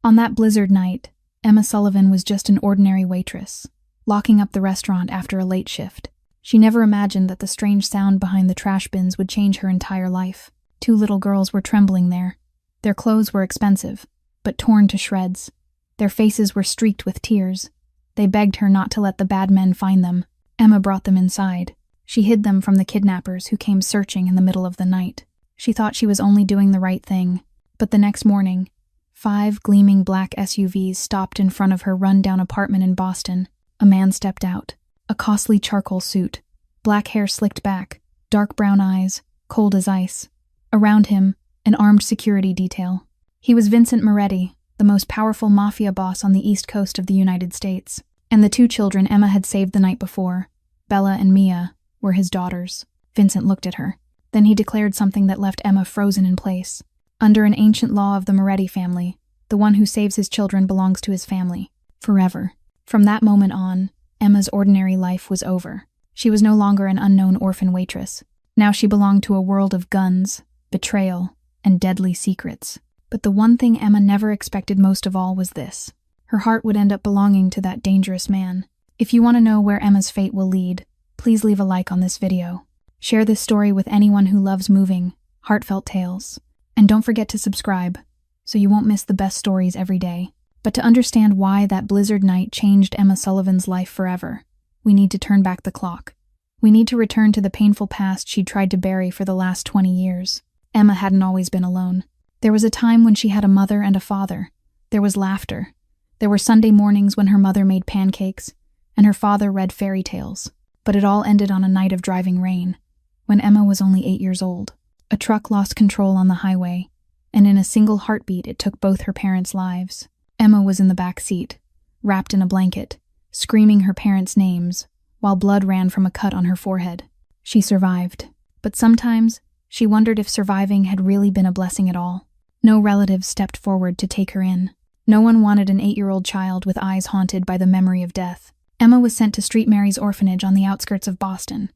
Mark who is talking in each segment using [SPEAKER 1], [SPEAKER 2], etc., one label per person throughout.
[SPEAKER 1] On that blizzard night, Emma Sullivan was just an ordinary waitress, locking up the restaurant after a late shift. She never imagined that the strange sound behind the trash bins would change her entire life. 2 little girls were trembling there. Their clothes were expensive, but torn to shreds. Their faces were streaked with tears. They begged her not to let the bad men find them. Emma brought them inside. She hid them from the kidnappers who came searching in the middle of the night. She thought she was only doing the right thing, but the next morning, 5 gleaming black SUVs stopped in front of her run-down apartment in Boston. A man stepped out. A costly charcoal suit, black hair slicked back, dark brown eyes, cold as ice. Around him, an armed security detail. He was Vincent Moretti, the most powerful mafia boss on the east coast of the United States. And the 2 children Emma had saved the night before, Bella and Mia, were his daughters. Vincent looked at her. Then he declared something that left Emma frozen in place. Under an ancient law of the Moretti family, the one who saves his children belongs to his family, forever. From that moment on, Emma's ordinary life was over. She was no longer an unknown orphan waitress. Now she belonged to a world of guns, betrayal, and deadly secrets. But the one thing Emma never expected most of all was this. Her heart would end up belonging to that dangerous man. If you want to know where Emma's fate will lead, please leave a like on this video. Share this story with anyone who loves moving, heartfelt tales. And don't forget to subscribe, so you won't miss the best stories every day. But to understand why that blizzard night changed Emma Sullivan's life forever, we need to turn back the clock. We need to return to the painful past she'd tried to bury for the last 20 years. Emma hadn't always been alone. There was a time when she had a mother and a father. There was laughter. There were Sunday mornings when her mother made pancakes, and her father read fairy tales. But it all ended on a night of driving rain, when Emma was only 8 years old. A truck lost control on the highway, and in a single heartbeat it took both her parents' lives. Emma was in the back seat, wrapped in a blanket, screaming her parents' names, while blood ran from a cut on her forehead. She survived, but sometimes she wondered if surviving had really been a blessing at all. No relatives stepped forward to take her in. No one wanted an 8-year-old child with eyes haunted by the memory of death. Emma was sent to St. Mary's orphanage on the outskirts of Boston,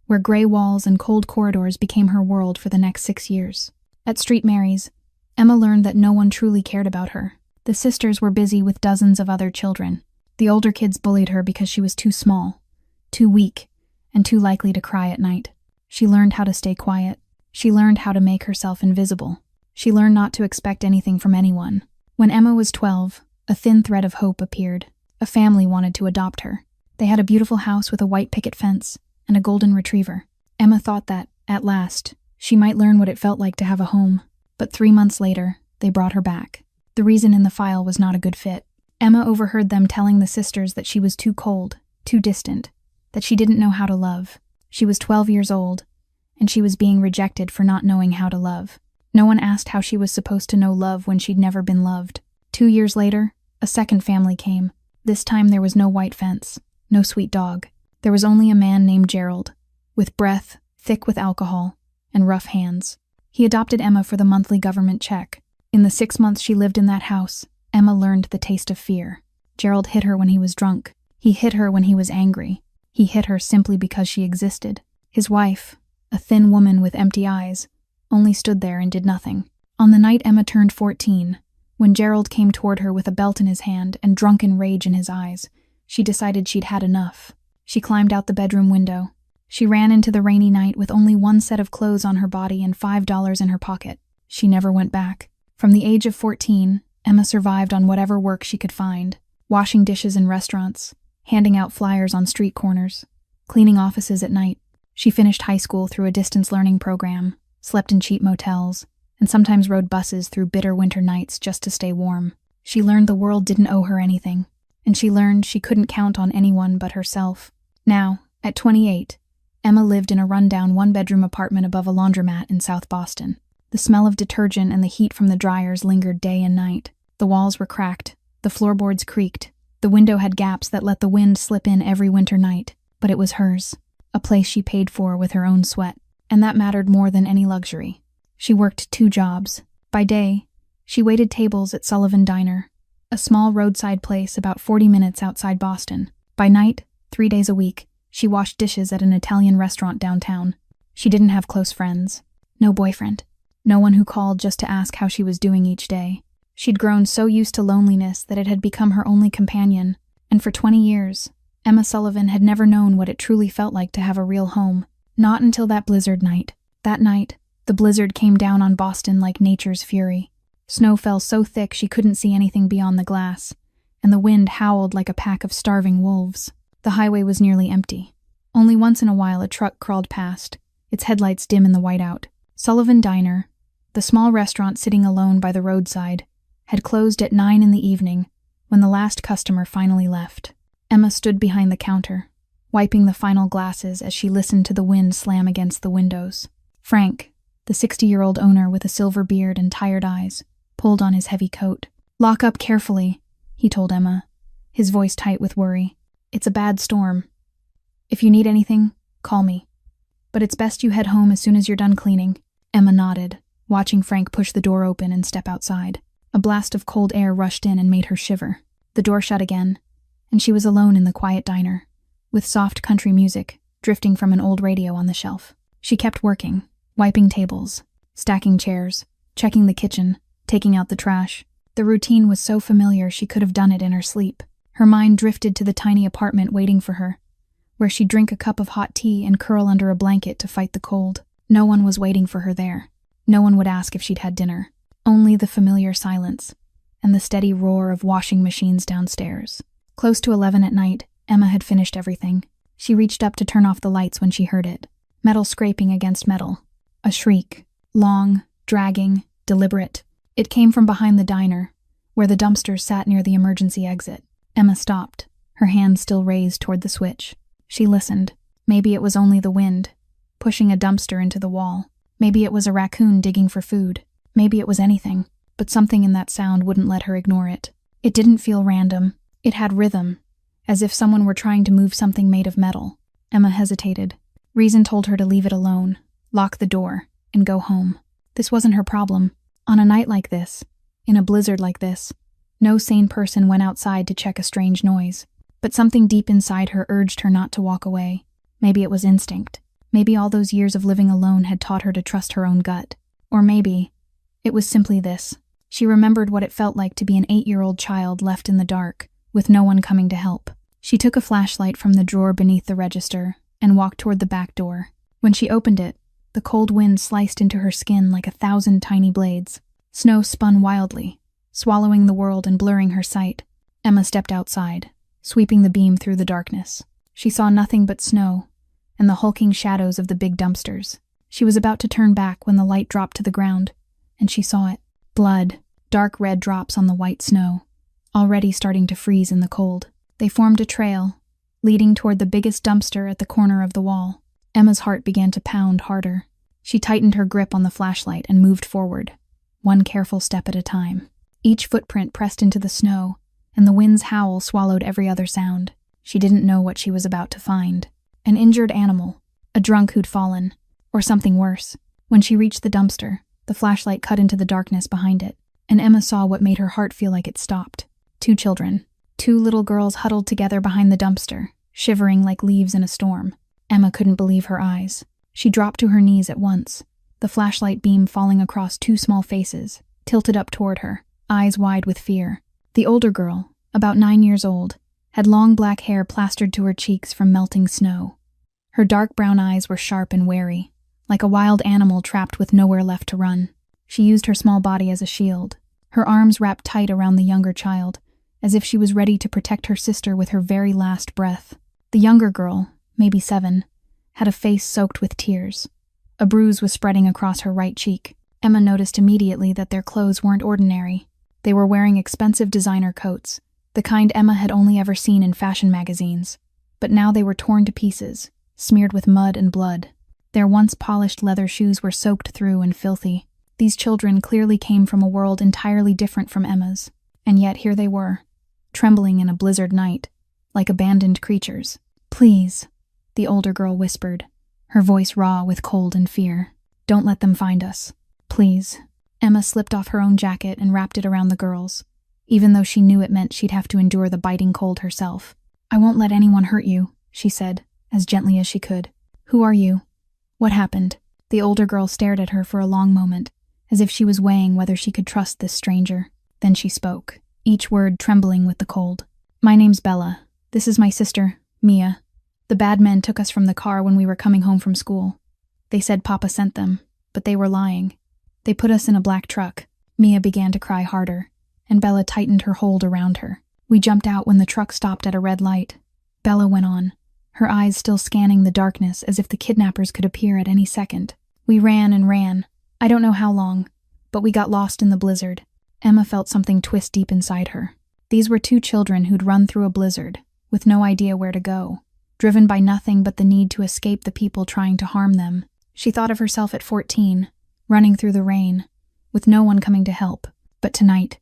[SPEAKER 1] where gray walls and cold corridors became her world for the next 6 years. At St. Mary's, Emma learned that no one truly cared about her. The sisters were busy with dozens of other children. The older kids bullied her because she was too small, too weak, and too likely to cry at night. She learned how to stay quiet. She learned how to make herself invisible. She learned not to expect anything from anyone. When Emma was 12, a thin thread of hope appeared. A family wanted to adopt her. They had a beautiful house with a white picket fence and a golden retriever. Emma thought that, at last, she might learn what it felt like to have a home. But 3 months later, they brought her back. The reason in the file was not a good fit. Emma overheard them telling the sisters that she was too cold, too distant, that she didn't know how to love. She was 12 years old, and she was being rejected for not knowing how to love. No one asked how she was supposed to know love when she'd never been loved. 2 years later, a second family came. This time there was no white fence, no sweet dog. There was only a man named Gerald, with breath thick with alcohol and rough hands. He adopted Emma for the monthly government check. In the 6 months she lived in that house, Emma learned the taste of fear. Gerald hit her when he was drunk. He hit her when he was angry. He hit her simply because she existed. His wife, a thin woman with empty eyes, only stood there and did nothing. On the night Emma turned 14, when Gerald came toward her with a belt in his hand and drunken rage in his eyes, she decided she'd had enough. She climbed out the bedroom window. She ran into the rainy night with only one set of clothes on her body and $5 in her pocket. She never went back. From the age of 14, Emma survived on whatever work she could find, washing dishes in restaurants, handing out flyers on street corners, cleaning offices at night. She finished high school through a distance learning program, slept in cheap motels, and sometimes rode buses through bitter winter nights just to stay warm. She learned the world didn't owe her anything, and she learned she couldn't count on anyone but herself. Now, at 28, Emma lived in a rundown one-bedroom apartment above a laundromat in South Boston. The smell of detergent and the heat from the dryers lingered day and night. The walls were cracked, the floorboards creaked, the window had gaps that let the wind slip in every winter night, but it was hers, a place she paid for with her own sweat, and that mattered more than any luxury. She worked 2 jobs. By day, she waited tables at Sullivan Diner, a small roadside place about 40 minutes outside Boston. By night, 3 days a week, she washed dishes at an Italian restaurant downtown. She didn't have close friends. No boyfriend. No one who called just to ask how she was doing each day. She'd grown so used to loneliness that it had become her only companion, and for 20 years, Emma Sullivan had never known what it truly felt like to have a real home. Not until that blizzard night. That night, the blizzard came down on Boston like nature's fury. Snow fell so thick she couldn't see anything beyond the glass, and the wind howled like a pack of starving wolves. The highway was nearly empty. Only once in a while a truck crawled past, its headlights dim in the whiteout. Sullivan Diner, the small restaurant sitting alone by the roadside, had closed at 9 in the evening when the last customer finally left. Emma stood behind the counter, wiping the final glasses as she listened to the wind slam against the windows. Frank, the 60-year-old owner with a silver beard and tired eyes, pulled on his heavy coat. "Lock up carefully," he told Emma, his voice tight with worry. "It's a bad storm. If you need anything, call me. But it's best you head home as soon as you're done cleaning." Emma nodded, watching Frank push the door open and step outside. A blast of cold air rushed in and made her shiver. The door shut again, and she was alone in the quiet diner, with soft country music drifting from an old radio on the shelf. She kept working, wiping tables, stacking chairs, checking the kitchen, taking out the trash. The routine was so familiar she could have done it in her sleep. Her mind drifted to the tiny apartment waiting for her, where she'd drink a cup of hot tea and curl under a blanket to fight the cold. No one was waiting for her there. No one would ask if she'd had dinner. Only the familiar silence and the steady roar of washing machines downstairs. Close to 11 at night, Emma had finished everything. She reached up to turn off the lights when she heard it. Metal scraping against metal. A shriek. Long, dragging, deliberate. It came from behind the diner, where the dumpsters sat near the emergency exit. Emma stopped, her hand still raised toward the switch. She listened. Maybe it was only the wind, pushing a dumpster into the wall. Maybe it was a raccoon digging for food. Maybe it was anything, but something in that sound wouldn't let her ignore it. It didn't feel random. It had rhythm, as if someone were trying to move something made of metal. Emma hesitated. Reason told her to leave it alone, lock the door, and go home. This wasn't her problem. On a night like this, in a blizzard like this, no sane person went outside to check a strange noise. But something deep inside her urged her not to walk away. Maybe it was instinct. Maybe all those years of living alone had taught her to trust her own gut. Or maybe it was simply this. She remembered what it felt like to be an 8-year-old child left in the dark, with no one coming to help. She took a flashlight from the drawer beneath the register and walked toward the back door. When she opened it, the cold wind sliced into her skin like 1,000 tiny blades. Snow spun wildly, swallowing the world and blurring her sight. Emma stepped outside, sweeping the beam through the darkness. She saw nothing but snow and the hulking shadows of the big dumpsters. She was about to turn back when the light dropped to the ground, and she saw it. Blood, dark red drops on the white snow, already starting to freeze in the cold. They formed a trail, leading toward the biggest dumpster at the corner of the wall. Emma's heart began to pound harder. She tightened her grip on the flashlight and moved forward, one careful step at a time. Each footprint pressed into the snow, and the wind's howl swallowed every other sound. She didn't know what she was about to find. An injured animal, a drunk who'd fallen, or something worse. When she reached the dumpster, the flashlight cut into the darkness behind it, and Emma saw what made her heart feel like it stopped. 2 children. 2 little girls huddled together behind the dumpster, shivering like leaves in a storm. Emma couldn't believe her eyes. She dropped to her knees at once, the flashlight beam falling across 2 small faces, tilted up toward her, eyes wide with fear. The older girl, about 9 years old, had long black hair plastered to her cheeks from melting snow. Her dark brown eyes were sharp and wary, like a wild animal trapped with nowhere left to run. She used her small body as a shield, her arms wrapped tight around the younger child, as if she was ready to protect her sister with her very last breath. The younger girl, maybe 7, had a face soaked with tears. A bruise was spreading across her right cheek. Emma noticed immediately that their clothes weren't ordinary. They were wearing expensive designer coats, the kind Emma had only ever seen in fashion magazines. But now they were torn to pieces, smeared with mud and blood. Their once polished leather shoes were soaked through and filthy. These children clearly came from a world entirely different from Emma's. And yet here they were, trembling in a blizzard night, like abandoned creatures. "Please," the older girl whispered, her voice raw with cold and fear. "Don't let them find us. Please." Emma slipped off her own jacket and wrapped it around the girls, even though she knew it meant she'd have to endure the biting cold herself. "I won't let anyone hurt you," she said, as gently as she could. "Who are you? What happened?" The older girl stared at her for a long moment, as if she was weighing whether she could trust this stranger. Then she spoke, each word trembling with the cold. "My name's Bella. This is my sister, Mia. The bad men took us from the car when we were coming home from school. They said Papa sent them, but they were lying. They put us in a black truck." Mia began to cry harder, and Bella tightened her hold around her. "We jumped out when the truck stopped at a red light," Bella went on, her eyes still scanning the darkness as if the kidnappers could appear at any second. "We ran and ran. I don't know how long, but we got lost in the blizzard." Emma felt something twist deep inside her. These were two children who'd run through a blizzard, with no idea where to go, driven by nothing but the need to escape the people trying to harm them. She thought of herself at 14, running through the rain, with no one coming to help. But tonight,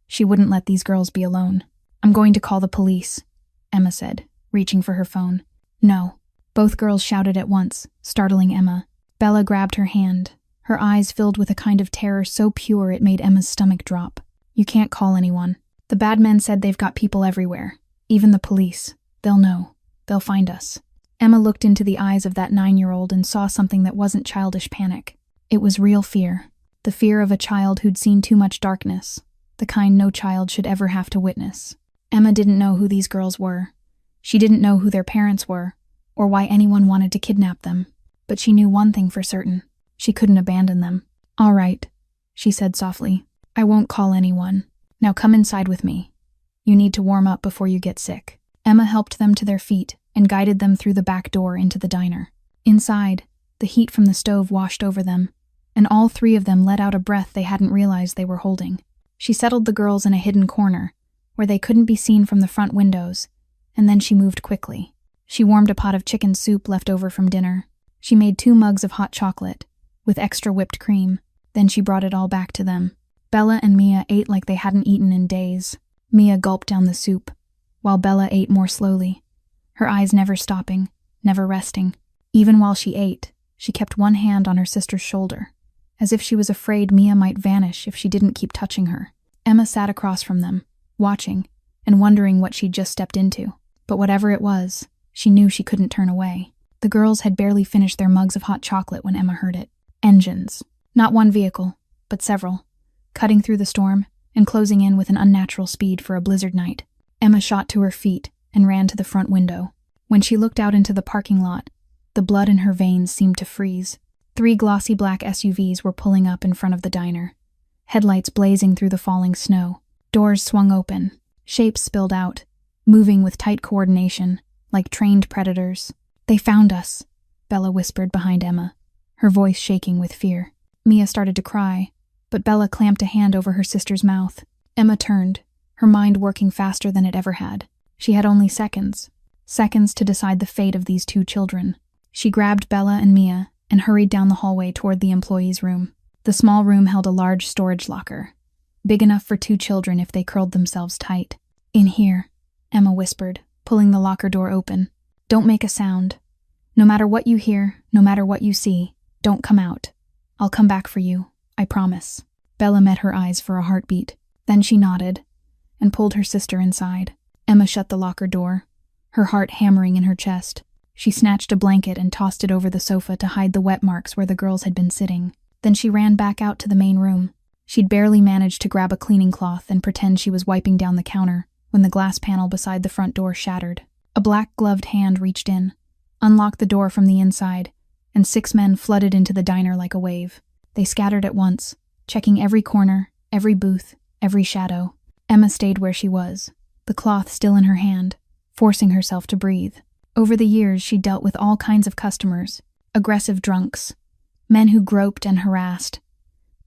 [SPEAKER 1] she wouldn't let these girls be alone. "I'm going to call the police," Emma said, reaching for her phone. "No." Both girls shouted at once, startling Emma. Bella grabbed her hand, her eyes filled with a kind of terror so pure it made Emma's stomach drop. "You can't call anyone. The bad men said they've got people everywhere. Even the police. They'll know. They'll find us." Emma looked into the eyes of that 9-year-old and saw something that wasn't childish panic. It was real fear. The fear of a child who'd seen too much darkness, the kind no child should ever have to witness. Emma didn't know who these girls were. She didn't know who their parents were, or why anyone wanted to kidnap them. But she knew one thing for certain. She couldn't abandon them. "All right," she said softly. "I won't call anyone. Now come inside with me. You need to warm up before you get sick." Emma helped them to their feet and guided them through the back door into the diner. Inside, the heat from the stove washed over them, and all three of them let out a breath they hadn't realized they were holding. She settled the girls in a hidden corner, where they couldn't be seen from the front windows, and then she moved quickly. She warmed a pot of chicken soup left over from dinner. She made 2 mugs of hot chocolate, with extra whipped cream. Then she brought it all back to them. Bella and Mia ate like they hadn't eaten in days. Mia gulped down the soup, while Bella ate more slowly, her eyes never stopping, never resting. Even while she ate, she kept one hand on her sister's shoulder, as if she was afraid Mia might vanish if she didn't keep touching her. Emma sat across from them, watching, and wondering what she'd just stepped into. But whatever it was, she knew she couldn't turn away. The girls had barely finished their mugs of hot chocolate when Emma heard it. Engines. Not one vehicle, but several, cutting through the storm and closing in with an unnatural speed for a blizzard night. Emma shot to her feet and ran to the front window. When she looked out into the parking lot, the blood in her veins seemed to freeze. 3 glossy black SUVs were pulling up in front of the diner, headlights blazing through the falling snow. Doors swung open, shapes spilled out, moving with tight coordination, like trained predators. "They found us," Bella whispered behind Emma, her voice shaking with fear. Mia started to cry, but Bella clamped a hand over her sister's mouth. Emma turned, her mind working faster than it ever had. She had only seconds to decide the fate of these 2 children. She grabbed Bella and Mia and hurried down the hallway toward the employee's room. The small room held a large storage locker, big enough for 2 children if they curled themselves tight. "In here," Emma whispered, pulling the locker door open. "Don't make a sound. No matter what you hear, no matter what you see, don't come out. I'll come back for you, I promise." Bella met her eyes for a heartbeat. Then she nodded and pulled her sister inside. Emma shut the locker door, her heart hammering in her chest. She snatched a blanket and tossed it over the sofa to hide the wet marks where the girls had been sitting. Then she ran back out to the main room. She'd barely managed to grab a cleaning cloth and pretend she was wiping down the counter when the glass panel beside the front door shattered. A black-gloved hand reached in, unlocked the door from the inside, and 6 men flooded into the diner like a wave. They scattered at once, checking every corner, every booth, every shadow. Emma stayed where she was, the cloth still in her hand, forcing herself to breathe. Over the years, she dealt with all kinds of customers, aggressive drunks, men who groped and harassed,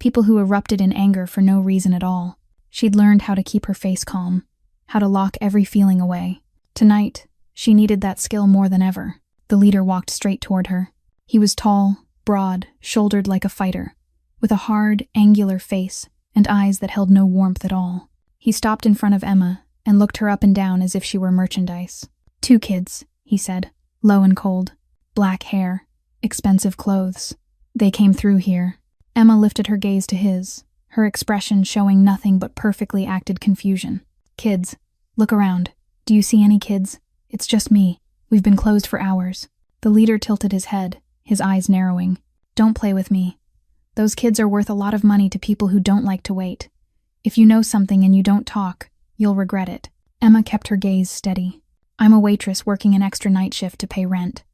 [SPEAKER 1] people who erupted in anger for no reason at all. She'd learned how to keep her face calm, how to lock every feeling away. Tonight, she needed that skill more than ever. The leader walked straight toward her. He was tall, broad, shouldered like a fighter, with a hard, angular face and eyes that held no warmth at all. He stopped in front of Emma and looked her up and down as if she were merchandise. 2 kids, he said, low and cold. Black hair, expensive clothes. They came through here. Emma lifted her gaze to his, her expression showing nothing but perfectly acted confusion. "Kids, look around. Do you see any kids? It's just me. We've been closed for hours." The leader tilted his head, his eyes narrowing. "Don't play with me. Those kids are worth a lot of money to people who don't like to wait. If you know something and you don't talk, you'll regret it. Emma kept her gaze steady. I'm a waitress working an extra night shift to pay rent.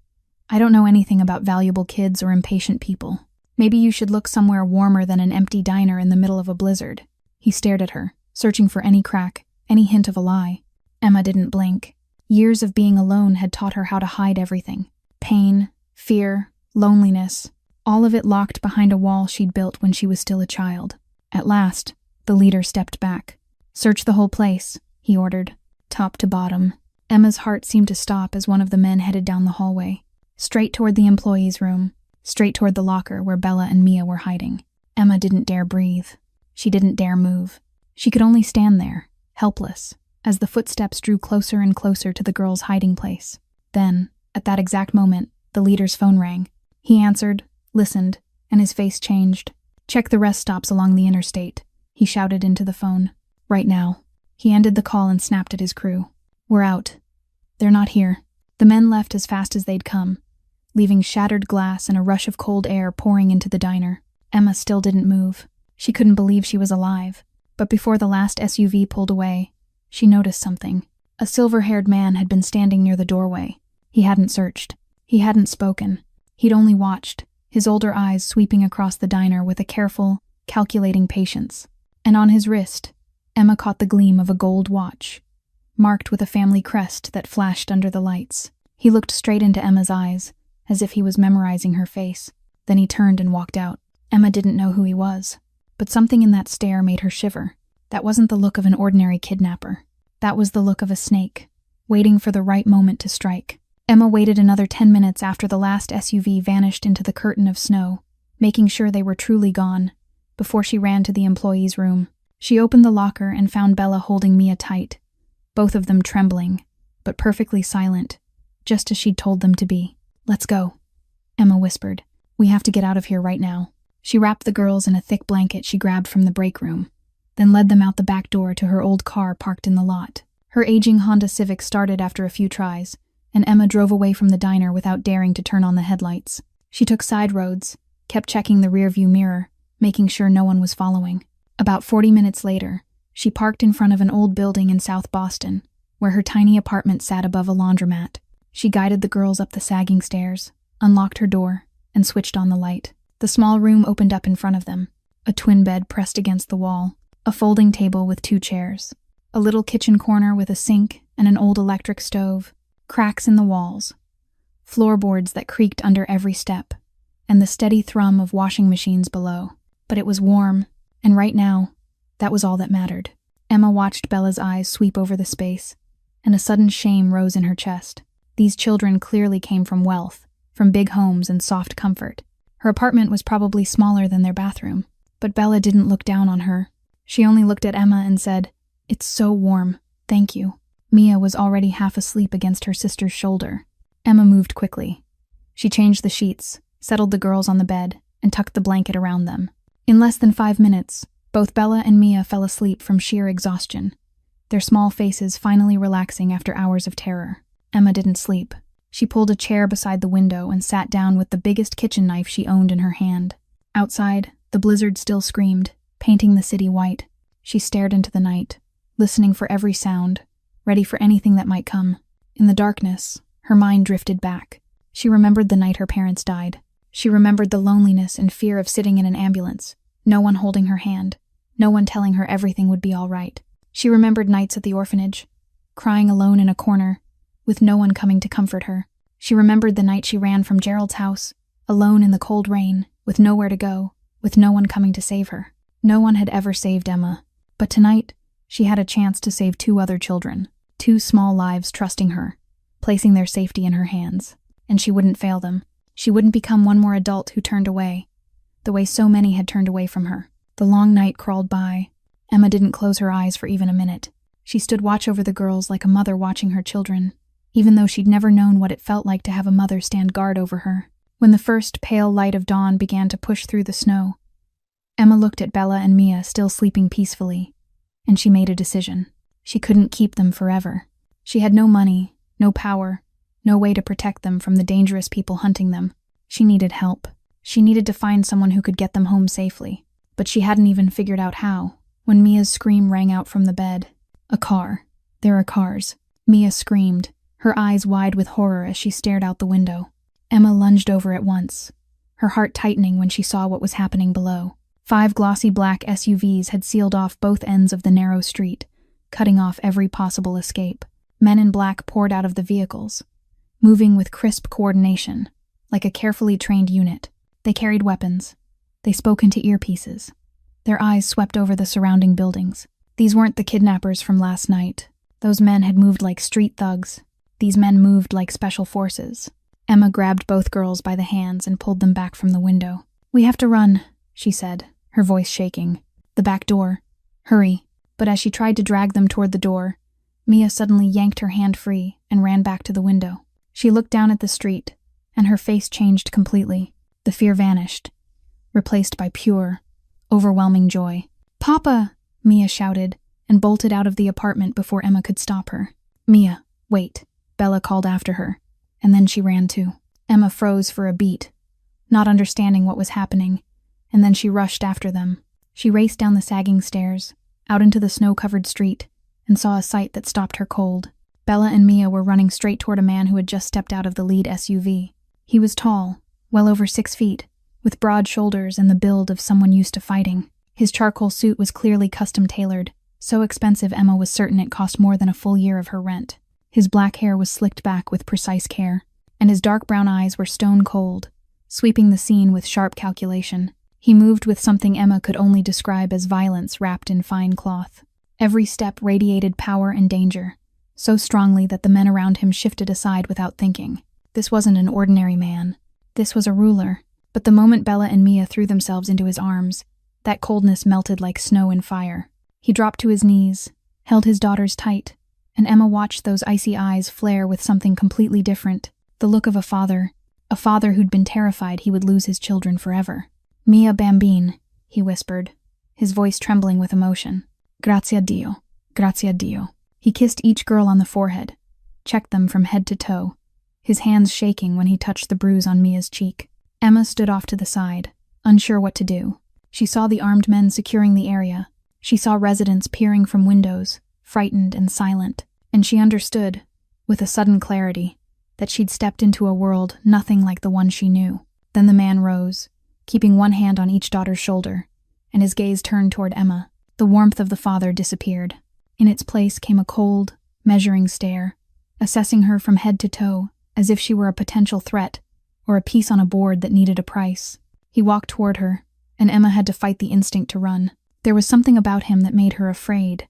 [SPEAKER 1] I don't know anything about valuable kids or impatient people. Maybe you should look somewhere warmer than an empty diner in the middle of a blizzard. He stared at her, searching for any crack, any hint of a lie. Emma didn't blink. Years of being alone had taught her how to hide everything. Pain, fear, loneliness, all of it locked behind a wall she'd built when she was still a child. At last, the leader stepped back. Search the whole place, he ordered, top to bottom. Emma's heart seemed to stop as one of the men headed down the hallway, straight toward the employees' room, straight toward the locker where Bella and Mia were hiding. Emma didn't dare breathe. She didn't dare move. She could only stand there, helpless, as the footsteps drew closer and closer to the girl's hiding place. Then, at that exact moment, the leader's phone rang. He answered, listened, and his face changed. Check the rest stops along the interstate, he shouted into the phone. Right now. He ended the call and snapped at his crew. We're out. They're not here. The men left as fast as they'd come, leaving shattered glass and a rush of cold air pouring into the diner. Emma still didn't move. She couldn't believe she was alive. But before the last SUV pulled away, she noticed something. A silver-haired man had been standing near the doorway. He hadn't searched. He hadn't spoken. He'd only watched, his older eyes sweeping across the diner with a careful, calculating patience. And on his wrist, Emma caught the gleam of a gold watch, marked with a family crest that flashed under the lights. He looked straight into Emma's eyes, as if he was memorizing her face. Then he turned and walked out. Emma didn't know who he was, but something in that stare made her shiver. That wasn't the look of an ordinary kidnapper. That was the look of a snake, waiting for the right moment to strike. Emma waited another 10 minutes after the last SUV vanished into the curtain of snow, making sure they were truly gone, before she ran to the employee's room. She opened the locker and found Bella holding Mia tight, both of them trembling, but perfectly silent, just as she'd told them to be. Let's go, Emma whispered. We have to get out of here right now. She wrapped the girls in a thick blanket she grabbed from the break room, then led them out the back door to her old car parked in the lot. Her aging Honda Civic started after a few tries, and Emma drove away from the diner without daring to turn on the headlights. She took side roads, kept checking the rearview mirror, making sure no one was following. About 40 minutes later, she parked in front of an old building in South Boston, where her tiny apartment sat above a laundromat. She guided the girls up the sagging stairs, unlocked her door, and switched on the light. The small room opened up in front of them, a twin bed pressed against the wall, a folding table with 2 chairs, a little kitchen corner with a sink and an old electric stove, cracks in the walls, floorboards that creaked under every step, and the steady thrum of washing machines below. But it was warm, and right now, that was all that mattered. Emma watched Bella's eyes sweep over the space, and a sudden shame rose in her chest. These children clearly came from wealth, from big homes and soft comfort. Her apartment was probably smaller than their bathroom, but Bella didn't look down on her. She only looked at Emma and said, "It's so warm, thank you." Mia was already half asleep against her sister's shoulder. Emma moved quickly. She changed the sheets, settled the girls on the bed, and tucked the blanket around them. In less than 5 minutes, both Bella and Mia fell asleep from sheer exhaustion, their small faces finally relaxing after hours of terror. Emma didn't sleep. She pulled a chair beside the window and sat down with the biggest kitchen knife she owned in her hand. Outside, the blizzard still screamed, painting the city white. She stared into the night, listening for every sound, ready for anything that might come. In the darkness, her mind drifted back. She remembered the night her parents died. She remembered the loneliness and fear of sitting in an ambulance, no one holding her hand, no one telling her everything would be all right. She remembered nights at the orphanage, crying alone in a corner, with no one coming to comfort her. She remembered the night she ran from Gerald's house, alone in the cold rain, with nowhere to go, with no one coming to save her. No one had ever saved Emma, but tonight, she had a chance to save 2 other children, 2 small lives trusting her, placing their safety in her hands. And she wouldn't fail them. She wouldn't become one more adult who turned away, the way so many had turned away from her. The long night crawled by. Emma didn't close her eyes for even a minute. She stood watch over the girls like a mother watching her children, even though she'd never known what it felt like to have a mother stand guard over her. When the first pale light of dawn began to push through the snow, Emma looked at Bella and Mia still sleeping peacefully, and she made a decision. She couldn't keep them forever. She had no money, no power, no way to protect them from the dangerous people hunting them. She needed help. She needed to find someone who could get them home safely, but she hadn't even figured out how. when Mia's scream rang out from the bed. A car. There are cars. Mia screamed, her eyes wide with horror as she stared out the window. Emma lunged over at once, her heart tightening when she saw what was happening below. 5 glossy black SUVs had sealed off both ends of the narrow street, cutting off every possible escape. Men in black poured out of the vehicles, moving with crisp coordination, like a carefully trained unit. They carried weapons. They spoke into earpieces. Their eyes swept over the surrounding buildings. These weren't the kidnappers from last night. Those men had moved like street thugs. These men moved like special forces. Emma grabbed both girls by the hands and pulled them back from the window. "We have to run," she said, her voice shaking. "The back door. Hurry." But as she tried to drag them toward the door, Mia suddenly yanked her hand free and ran back to the window. She looked down at the street, and her face changed completely. The fear vanished, replaced by pure, overwhelming joy. "Papa!" Mia shouted, and bolted out of the apartment before Emma could stop her. "Mia, wait," Bella called after her, and then she ran too. Emma froze for a beat, not understanding what was happening, and then she rushed after them. She raced down the sagging stairs, out into the snow-covered street, and saw a sight that stopped her cold. Bella and Mia were running straight toward a man who had just stepped out of the lead SUV. He was tall, well over 6 feet, with broad shoulders and the build of someone used to fighting. His charcoal suit was clearly custom-tailored, so expensive Emma was certain it cost more than a full year of her rent. His black hair was slicked back with precise care, and his dark brown eyes were stone-cold, sweeping the scene with sharp calculation. He moved with something Emma could only describe as violence wrapped in fine cloth. Every step radiated power and danger, so strongly that the men around him shifted aside without thinking. This wasn't an ordinary man. This was a ruler. But the moment Bella and Mia threw themselves into his arms, that coldness melted like snow and fire. He dropped to his knees, held his daughters tight, and Emma watched those icy eyes flare with something completely different, the look of a father who'd been terrified he would lose his children forever. "Mia bambine," he whispered, his voice trembling with emotion. "Grazie a Dio, grazie a Dio." He kissed each girl on the forehead, checked them from head to toe, his hands shaking when he touched the bruise on Mia's cheek. Emma stood off to the side, unsure what to do. She saw the armed men securing the area. She saw residents peering from windows, frightened and silent, and she understood, with a sudden clarity, that she'd stepped into a world nothing like the one she knew. Then the man rose, keeping one hand on each daughter's shoulder, and his gaze turned toward Emma. The warmth of the father disappeared. In its place came a cold, measuring stare, assessing her from head to toe, as if she were a potential threat, or a piece on a board that needed a price. He walked toward her, and Emma had to fight the instinct to run. There was something about him that made her afraid,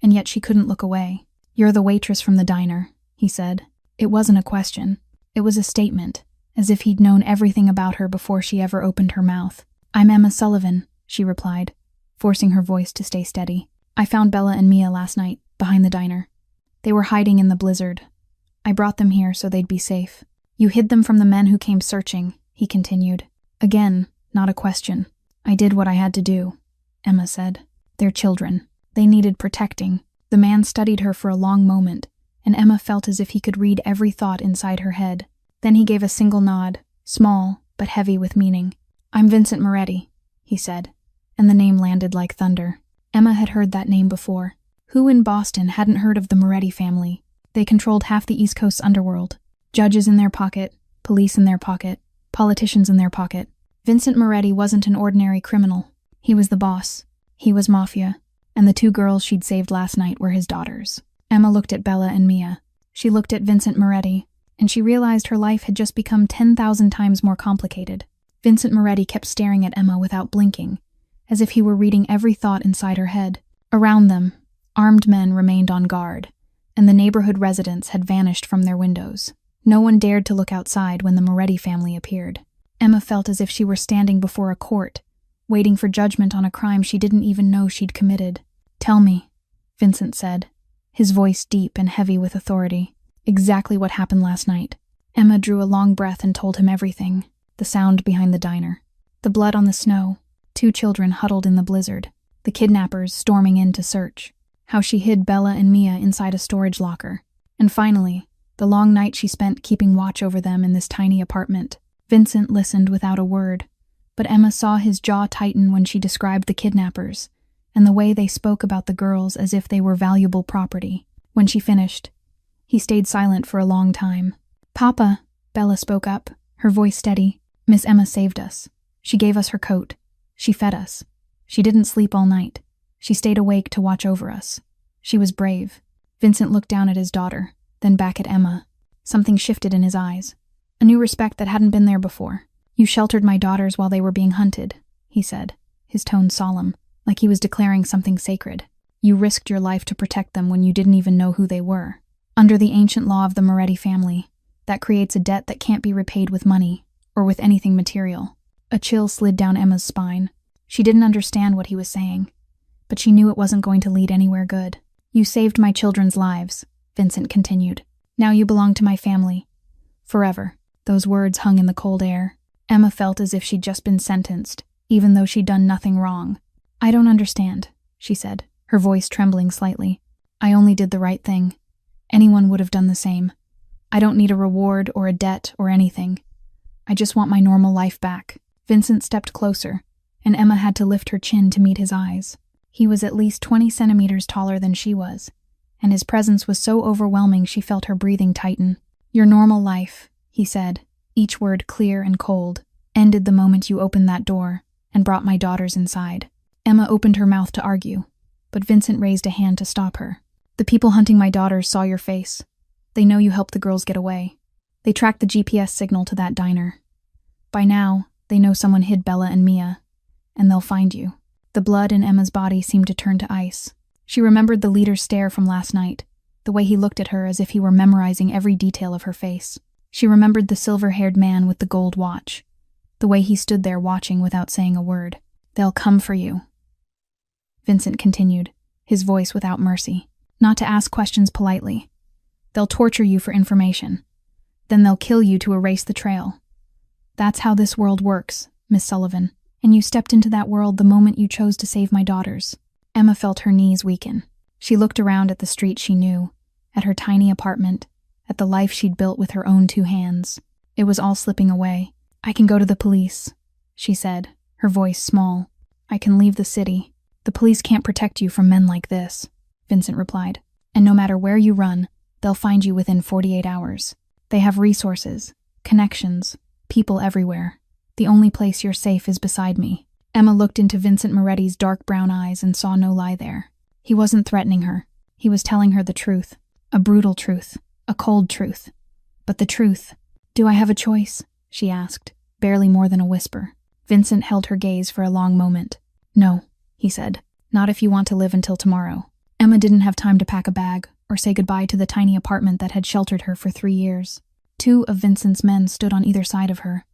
[SPEAKER 1] and yet she couldn't look away. "You're the waitress from the diner," he said. It wasn't a question. It was a statement, as if he'd known everything about her before she ever opened her mouth. "I'm Emma Sullivan," she replied, forcing her voice to stay steady. "I found Bella and Mia last night, behind the diner. They were hiding in the blizzard. I brought them here so they'd be safe." "You hid them from the men who came searching," he continued. Again, not a question. "I did what I had to do," Emma said. "They're children. They needed protecting." The man studied her for a long moment, and Emma felt as if he could read every thought inside her head. Then he gave a single nod, small but heavy with meaning. "I'm Vincent Moretti," he said, and the name landed like thunder. Emma had heard that name before. Who in Boston hadn't heard of the Moretti family? They controlled half the East Coast's underworld. Judges in their pocket, police in their pocket, politicians in their pocket. Vincent Moretti wasn't an ordinary criminal. He was the boss. He was Mafia, and the 2 girls she'd saved last night were his daughters. Emma looked at Bella and Mia. She looked at Vincent Moretti, and she realized her life had just become 10,000 times more complicated. Vincent Moretti kept staring at Emma without blinking, as if he were reading every thought inside her head. Around them, armed men remained on guard, and the neighborhood residents had vanished from their windows. No one dared to look outside when the Moretti family appeared. Emma felt as if she were standing before a court, waiting for judgment on a crime she didn't even know she'd committed. "Tell me," Vincent said, his voice deep and heavy with authority. "Exactly what happened last night." Emma drew a long breath and told him everything. The sound behind the diner, the blood on the snow, 2 children huddled in the blizzard, the kidnappers storming in to search, how she hid Bella and Mia inside a storage locker, and finally, the long night she spent keeping watch over them in this tiny apartment. Vincent listened without a word, but Emma saw his jaw tighten when she described the kidnappers, and the way they spoke about the girls as if they were valuable property. When she finished, he stayed silent for a long time. "Papa," Bella spoke up, her voice steady. "Miss Emma saved us. She gave us her coat. She fed us. She didn't sleep all night. She stayed awake to watch over us. She was brave." Vincent looked down at his daughter, then back at Emma. Something shifted in his eyes, a new respect that hadn't been there before. "You sheltered my daughters while they were being hunted," he said, his tone solemn, like he was declaring something sacred. "You risked your life to protect them when you didn't even know who they were. Under the ancient law of the Moretti family, that creates a debt that can't be repaid with money, or with anything material." A chill slid down Emma's spine. She didn't understand what he was saying, but she knew it wasn't going to lead anywhere good. "You saved my children's lives," Vincent continued. "Now you belong to my family. Forever." Those words hung in the cold air. Emma felt as if she'd just been sentenced, even though she'd done nothing wrong. "I don't understand," she said, her voice trembling slightly. "I only did the right thing. Anyone would have done the same. I don't need a reward or a debt or anything. I just want my normal life back." Vincent stepped closer, and Emma had to lift her chin to meet his eyes. He was at least 20 centimeters taller than she was, and his presence was so overwhelming she felt her breathing tighten. "Your normal life," he said, each word clear and cold, "ended the moment you opened that door and brought my daughters inside." Emma opened her mouth to argue, but Vincent raised a hand to stop her. "The people hunting my daughters saw your face. They know you helped the girls get away. They tracked the GPS signal to that diner. By now, they know someone hid Bella and Mia, and they'll find you." The blood in Emma's body seemed to turn to ice. She remembered the leader's stare from last night, the way he looked at her as if he were memorizing every detail of her face. She remembered the silver-haired man with the gold watch, the way he stood there watching without saying a word. "They'll come for you," Vincent continued, his voice without mercy. "Not to ask questions politely. They'll torture you for information. Then they'll kill you to erase the trail. That's how this world works, Miss Sullivan. And you stepped into that world the moment you chose to save my daughters." Emma felt her knees weaken. She looked around at the street she knew, at her tiny apartment, at the life she'd built with her own 2 hands. It was all slipping away. "I can go to the police," she said, her voice small. "I can leave the city. The police can't protect you from men like this," Vincent replied. "And no matter where you run, they'll find you within 48 hours. They have resources, connections, people everywhere. The only place you're safe is beside me." Emma looked into Vincent Moretti's dark brown eyes and saw no lie there. He wasn't threatening her. He was telling her the truth. A brutal truth. A cold truth. But the truth. "Do I have a choice?" she asked, barely more than a whisper. Vincent held her gaze for a long moment. "No," he said. "Not if you want to live until tomorrow." Emma didn't have time to pack a bag or say goodbye to the tiny apartment that had sheltered her for 3 years. 2 of Vincent's men stood on either side of her.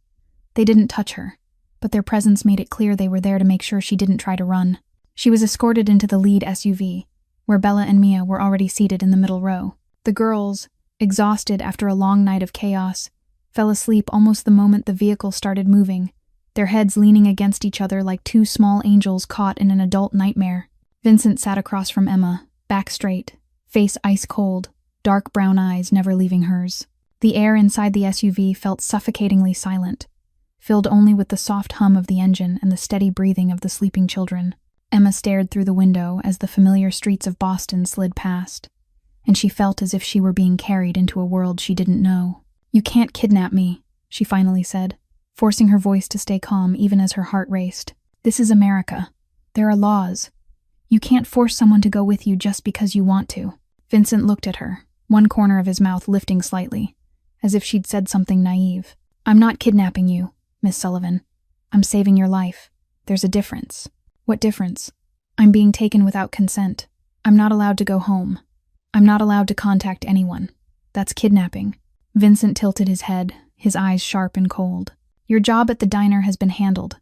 [SPEAKER 1] They didn't touch her, but their presence made it clear they were there to make sure she didn't try to run. She was escorted into the lead SUV, where Bella and Mia were already seated in the middle row. The girls, exhausted after a long night of chaos, fell asleep almost the moment the vehicle started moving, their heads leaning against each other like 2 small angels caught in an adult nightmare. Vincent sat across from Emma, back straight, face ice cold, dark brown eyes never leaving hers. The air inside the SUV felt suffocatingly silent, filled only with the soft hum of the engine and the steady breathing of the sleeping children. Emma stared through the window as the familiar streets of Boston slid past, and she felt as if she were being carried into a world she didn't know. "You can't kidnap me," she finally said, forcing her voice to stay calm even as her heart raced. "This is America. There are laws. You can't force someone to go with you just because you want to." Vincent looked at her, one corner of his mouth lifting slightly, as if she'd said something naive. "I'm not kidnapping you, Miss Sullivan. I'm saving your life. There's a difference." "What difference?" "I'm being taken without consent. I'm not allowed to go home. I'm not allowed to contact anyone. That's kidnapping." Vincent tilted his head, his eyes sharp and cold. "Your job at the diner has been handled.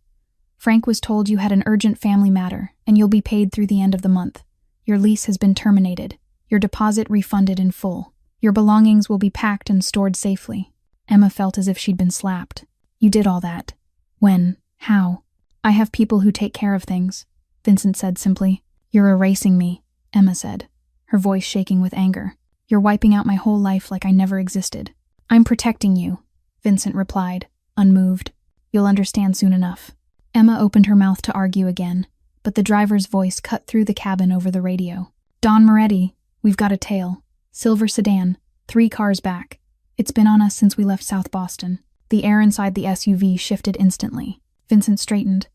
[SPEAKER 1] Frank was told you had an urgent family matter, and you'll be paid through the end of the month. Your lease has been terminated. Your deposit refunded in full. Your belongings will be packed and stored safely." Emma felt as if she'd been slapped. "You did all that. When? How?" "I have people who take care of things," Vincent said simply. "You're erasing me," Emma said, her voice shaking with anger. "You're wiping out my whole life like I never existed." "I'm protecting you," Vincent replied, unmoved. "You'll understand soon enough." Emma opened her mouth to argue again, but the driver's voice cut through the cabin over the radio. "Don Moretti, we've got a tail. Silver sedan, 3 cars back. It's been on us since we left South Boston." The air inside the SUV shifted instantly. Vincent straightened,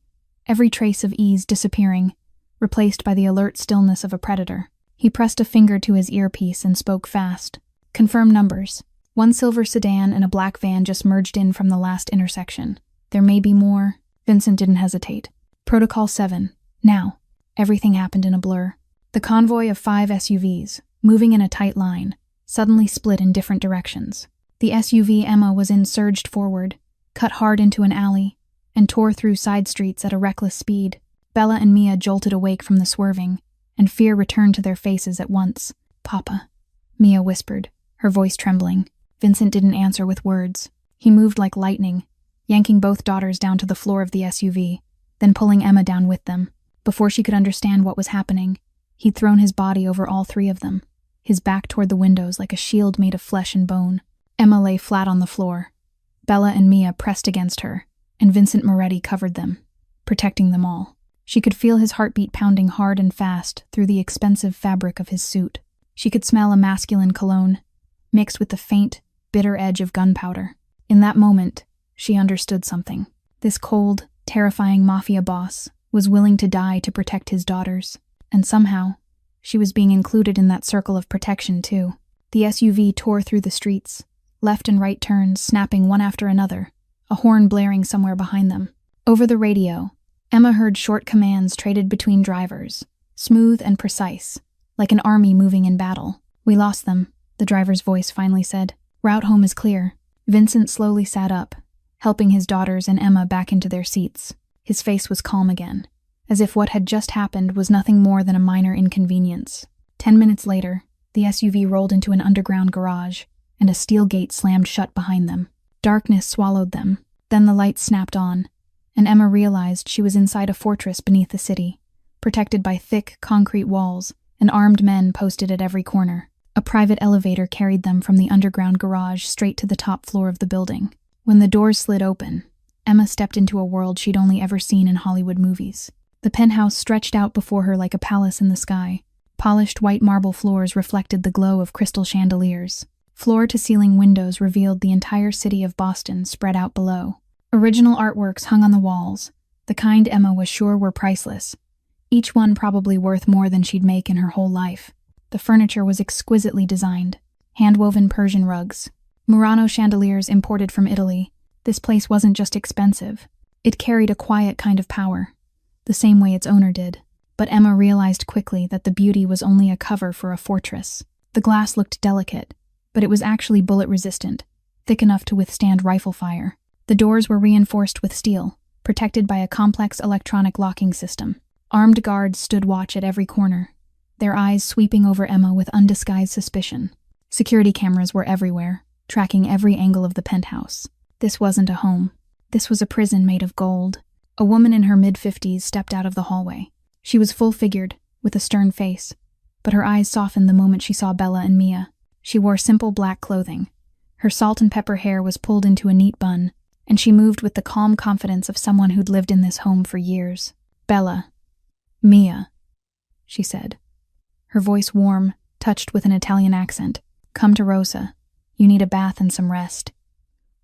[SPEAKER 1] every trace of ease disappearing, replaced by the alert stillness of a predator. He pressed a finger to his earpiece and spoke fast. "Confirm numbers. 1 silver sedan and a black van just merged in from the last intersection. There may be more." Vincent didn't hesitate. "Protocol 7. Now." Everything happened in a blur. The convoy of 5 SUVs, moving in a tight line, suddenly split in different directions. The SUV Emma was in surged forward, cut hard into an alley, and tore through side streets at a reckless speed. Bella and Mia jolted awake from the swerving, and fear returned to their faces at once. "Papa," Mia whispered, her voice trembling. Vincent didn't answer with words. He moved like lightning, yanking both daughters down to the floor of the SUV, then pulling Emma down with them. Before she could understand what was happening, he'd thrown his body over all 3 of them, his back toward the windows like a shield made of flesh and bone. Emma lay flat on the floor. Bella and Mia pressed against her, and Vincent Moretti covered them, protecting them all. She could feel his heartbeat pounding hard and fast through the expensive fabric of his suit. She could smell a masculine cologne, mixed with the faint, bitter edge of gunpowder. In that moment, she understood something. This cold, terrifying mafia boss was willing to die to protect his daughters, and somehow, she was being included in that circle of protection too. The SUV tore through the streets, left and right turns snapping one after another, a horn blaring somewhere behind them. Over the radio, Emma heard short commands traded between drivers, smooth and precise, like an army moving in battle. "We lost them," the driver's voice finally said. "Route home is clear." Vincent slowly sat up, helping his daughters and Emma back into their seats. His face was calm again, as if what had just happened was nothing more than a minor inconvenience. 10 minutes later, the SUV rolled into an underground garage, and a steel gate slammed shut behind them. Darkness swallowed them. Then the lights snapped on, and Emma realized she was inside a fortress beneath the city, protected by thick, concrete walls and armed men posted at every corner. A private elevator carried them from the underground garage straight to the top floor of the building. When the doors slid open, Emma stepped into a world she'd only ever seen in Hollywood movies. The penthouse stretched out before her like a palace in the sky. Polished white marble floors reflected the glow of crystal chandeliers. Floor-to-ceiling windows revealed the entire city of Boston spread out below. Original artworks hung on the walls, the kind Emma was sure were priceless, each one probably worth more than she'd make in her whole life. The furniture was exquisitely designed, hand-woven Persian rugs, Murano chandeliers imported from Italy. This place wasn't just expensive, it carried a quiet kind of power, the same way its owner did. But Emma realized quickly that the beauty was only a cover for a fortress. The glass looked delicate, but it was actually bullet-resistant, thick enough to withstand rifle fire. The doors were reinforced with steel, protected by a complex electronic locking system. Armed guards stood watch at every corner, their eyes sweeping over Emma with undisguised suspicion. Security cameras were everywhere, tracking every angle of the penthouse. This wasn't a home. This was a prison made of gold. A woman in her mid-50s stepped out of the hallway. She was full-figured, with a stern face, but her eyes softened the moment she saw Bella and Mia. She wore simple black clothing. Her salt and pepper hair was pulled into a neat bun, and she moved with the calm confidence of someone who'd lived in this home for years. "Bella. Mia," she said, her voice warm, touched with an Italian accent. "Come to Rosa. You need a bath and some rest.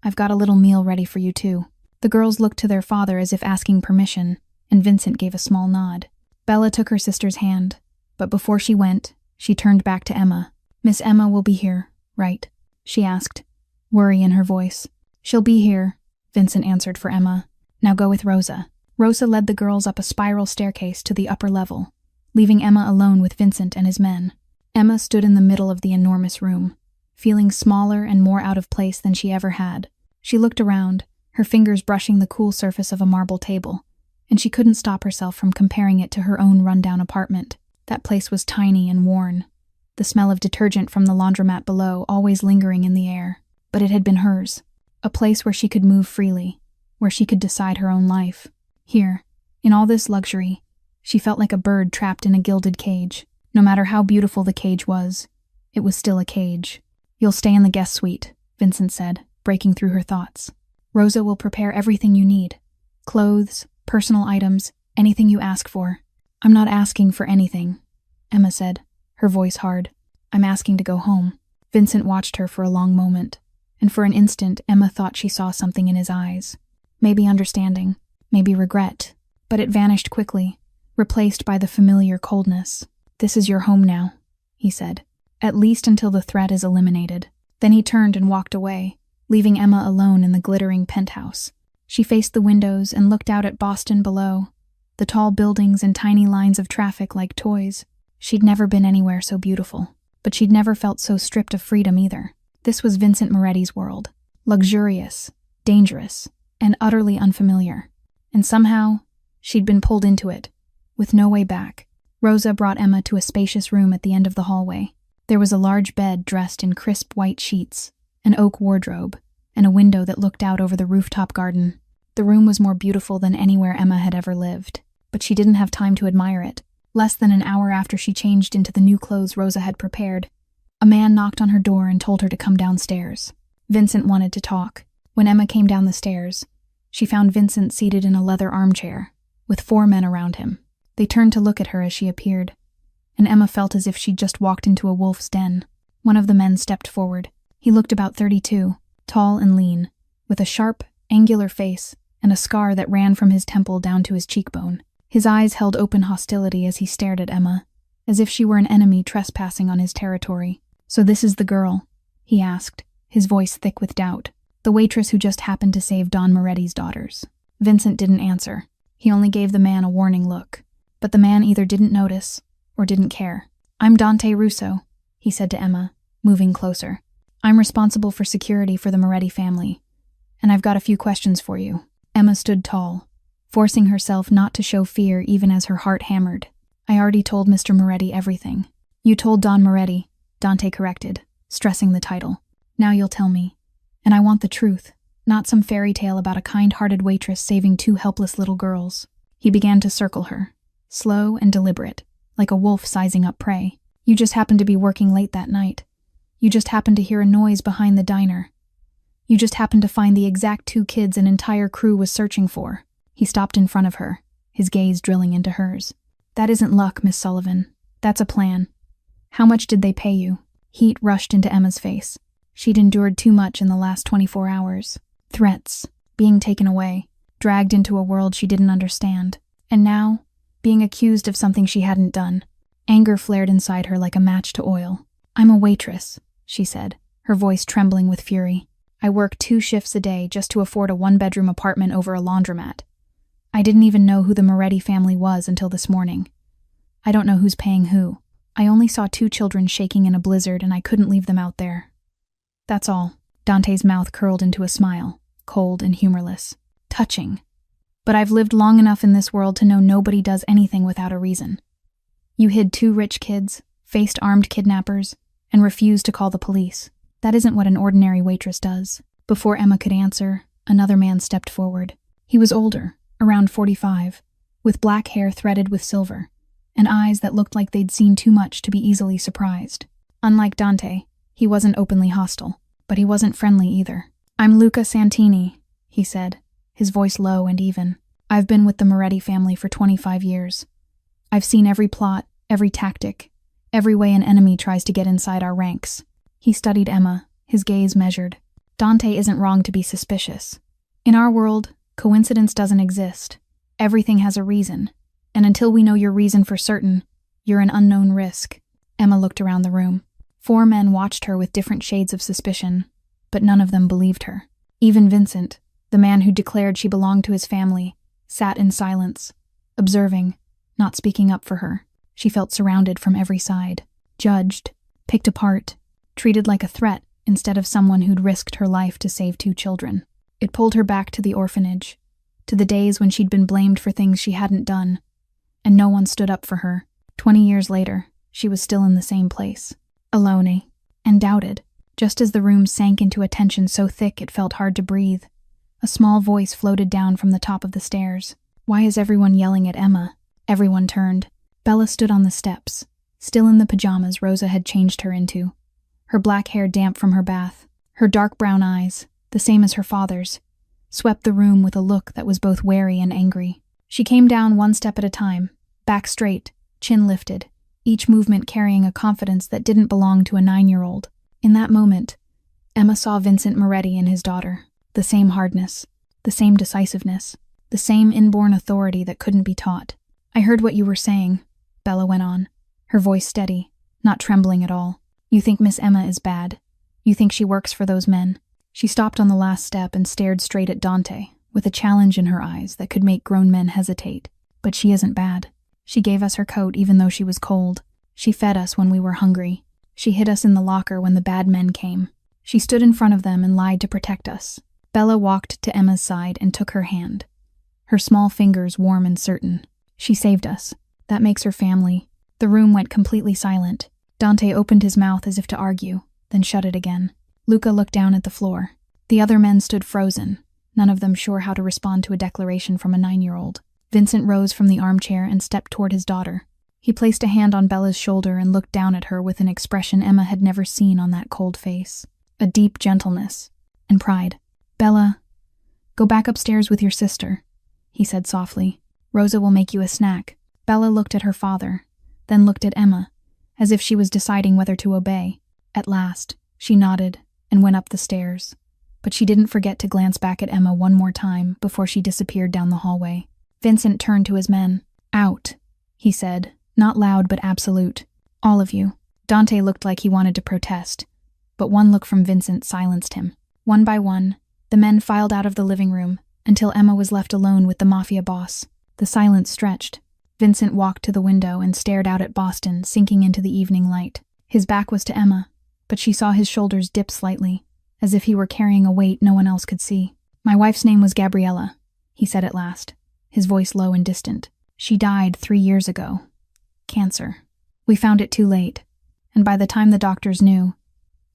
[SPEAKER 1] I've got a little meal ready for you, too." The girls looked to their father as if asking permission, and Vincent gave a small nod. Bella took her sister's hand, but before she went, she turned back to Emma. "Miss Emma will be here, right?" she asked, worry in her voice. "She'll be here," Vincent answered for Emma. "Now go with Rosa." Rosa led the girls up a spiral staircase to the upper level, leaving Emma alone with Vincent and his men. Emma stood in the middle of the enormous room, feeling smaller and more out of place than she ever had. She looked around, her fingers brushing the cool surface of a marble table, and she couldn't stop herself from comparing it to her own rundown apartment. That place was tiny and worn, the smell of detergent from the laundromat below always lingering in the air. But it had been hers, a place where she could move freely, where she could decide her own life. Here, in all this luxury, she felt like a bird trapped in a gilded cage. No matter how beautiful the cage was, it was still a cage. "You'll stay in the guest suite," Vincent said, breaking through her thoughts. "Rosa will prepare everything you need. Clothes, personal items, anything you ask for. I'm not asking for anything, Emma said, her voice hard. I'm asking to go home. Vincent watched her for a long moment, and for an instant Emma thought she saw something in his eyes. Maybe understanding, maybe regret, but it vanished quickly, replaced by the familiar coldness. This is your home now, he said, at least until the threat is eliminated. Then he turned and walked away, leaving Emma alone in the glittering penthouse. She faced the windows and looked out at Boston below, the tall buildings and tiny lines of traffic like toys. She'd never been anywhere so beautiful, but she'd never felt so stripped of freedom either. This was Vincent Moretti's world, luxurious, dangerous, and utterly unfamiliar. And somehow, she'd been pulled into it, with no way back. Rosa brought Emma to a spacious room at the end of the hallway. There was a large bed dressed in crisp white sheets, an oak wardrobe, and a window that looked out over the rooftop garden. The room was more beautiful than anywhere Emma had ever lived, but she didn't have time to admire it. Less than an hour after she changed into the new clothes Rosa had prepared, a man knocked on her door and told her to come downstairs. Vincent wanted to talk. When Emma came down the stairs, she found Vincent seated in a leather armchair, with 4 men around him. They turned to look at her as she appeared, and Emma felt as if she'd just walked into a wolf's den. One of the men stepped forward. He looked about 32, tall and lean, with a sharp, angular face and a scar that ran from his temple down to his cheekbone. His eyes held open hostility as he stared at Emma, as if she were an enemy trespassing on his territory. "So this is the girl?" he asked, his voice thick with doubt. "The waitress who just happened to save Don Moretti's daughters." Vincent didn't answer. He only gave the man a warning look. But the man either didn't notice or didn't care. "I'm Dante Russo," he said to Emma, moving closer. "I'm responsible for security for the Moretti family, and I've got a few questions for you." Emma stood tall, forcing herself not to show fear even as her heart hammered. "I already told Mr. Moretti everything." "You told Don Moretti," Dante corrected, stressing the title. "Now you'll tell me. And I want the truth, not some fairy tale about a kind-hearted waitress saving 2 helpless little girls." He began to circle her, slow and deliberate, like a wolf sizing up prey. "You just happened to be working late that night. You just happened to hear a noise behind the diner. You just happened to find the exact 2 kids an entire crew was searching for." He stopped in front of her, his gaze drilling into hers. "That isn't luck, Miss Sullivan. That's a plan. How much did they pay you?" Heat rushed into Emma's face. She'd endured too much in the last 24 hours. Threats, being taken away, dragged into a world she didn't understand. And now, being accused of something she hadn't done. Anger flared inside her like a match to oil. "I'm a waitress," she said, her voice trembling with fury. "I work 2 shifts a day just to afford a 1-bedroom apartment over a laundromat. I didn't even know who the Moretti family was until this morning. I don't know who's paying who. I only saw 2 children shaking in a blizzard and I couldn't leave them out there. That's all." Dante's mouth curled into a smile, cold and humorless. "Touching. But I've lived long enough in this world to know nobody does anything without a reason. You hid 2 rich kids, faced armed kidnappers, and refused to call the police. That isn't what an ordinary waitress does." Before Emma could answer, another man stepped forward. He was older, around 45, with black hair threaded with silver, and eyes that looked like they'd seen too much to be easily surprised. Unlike Dante, he wasn't openly hostile, but he wasn't friendly either. "I'm Luca Santini," he said, his voice low and even. "I've been with the Moretti family for 25 years. I've seen every plot, every tactic, every way an enemy tries to get inside our ranks." He studied Emma, his gaze measured. "Dante isn't wrong to be suspicious. In our world, coincidence doesn't exist. Everything has a reason, and until we know your reason for certain, you're an unknown risk." Emma looked around the room. 4 men watched her with different shades of suspicion, but none of them believed her. Even Vincent, the man who declared she belonged to his family, sat in silence, observing, not speaking up for her. She felt surrounded from every side, judged, picked apart, treated like a threat instead of someone who'd risked her life to save 2 children. It pulled her back to the orphanage, to the days when she'd been blamed for things she hadn't done, and no one stood up for her. 20 years later, she was still in the same place, alone, and doubted. Just as the room sank into a tension so thick it felt hard to breathe, a small voice floated down from the top of the stairs. "Why is everyone yelling at Emma?" Everyone turned. Bella stood on the steps, still in the pajamas Rosa had changed her into, her black hair damp from her bath. Her dark brown eyes, the same as her father's, swept the room with a look that was both wary and angry. She came down 1 step at a time, back straight, chin lifted, each movement carrying a confidence that didn't belong to a 9-year-old. In that moment, Emma saw Vincent Moretti in his daughter. The same hardness, the same decisiveness, the same inborn authority that couldn't be taught. "I heard what you were saying," Bella went on, her voice steady, not trembling at all. "You think Miss Emma is bad. You think she works for those men." She stopped on the last step and stared straight at Dante, with a challenge in her eyes that could make grown men hesitate. "But she isn't bad. She gave us her coat even though she was cold. She fed us when we were hungry. She hid us in the locker when the bad men came. She stood in front of them and lied to protect us." Bella walked to Emma's side and took her hand, her small fingers warm and certain. "She saved us. That makes her family." The room went completely silent. Dante opened his mouth as if to argue, then shut it again. Luca looked down at the floor. The other men stood frozen, none of them sure how to respond to a declaration from a 9-year-old. Vincent rose from the armchair and stepped toward his daughter. He placed a hand on Bella's shoulder and looked down at her with an expression Emma had never seen on that cold face. A deep gentleness and pride. "Bella, go back upstairs with your sister," he said softly. "Rosa will make you a snack." Bella looked at her father, then looked at Emma, as if she was deciding whether to obey. At last, she nodded and went up the stairs. But she didn't forget to glance back at Emma one more time before she disappeared down the hallway. Vincent turned to his men. "Out," he said, not loud but absolute. "All of you." Dante looked like he wanted to protest, but one look from Vincent silenced him. One by one, the men filed out of the living room until Emma was left alone with the Mafia Boss. The silence stretched. Vincent walked to the window and stared out at Boston sinking into the evening light. His back was to Emma, but she saw his shoulders dip slightly, as if he were carrying a weight no one else could see. "My wife's name was Gabriella," he said at last, his voice low and distant. "She died 3 years ago. Cancer. We found it too late, and by the time the doctors knew,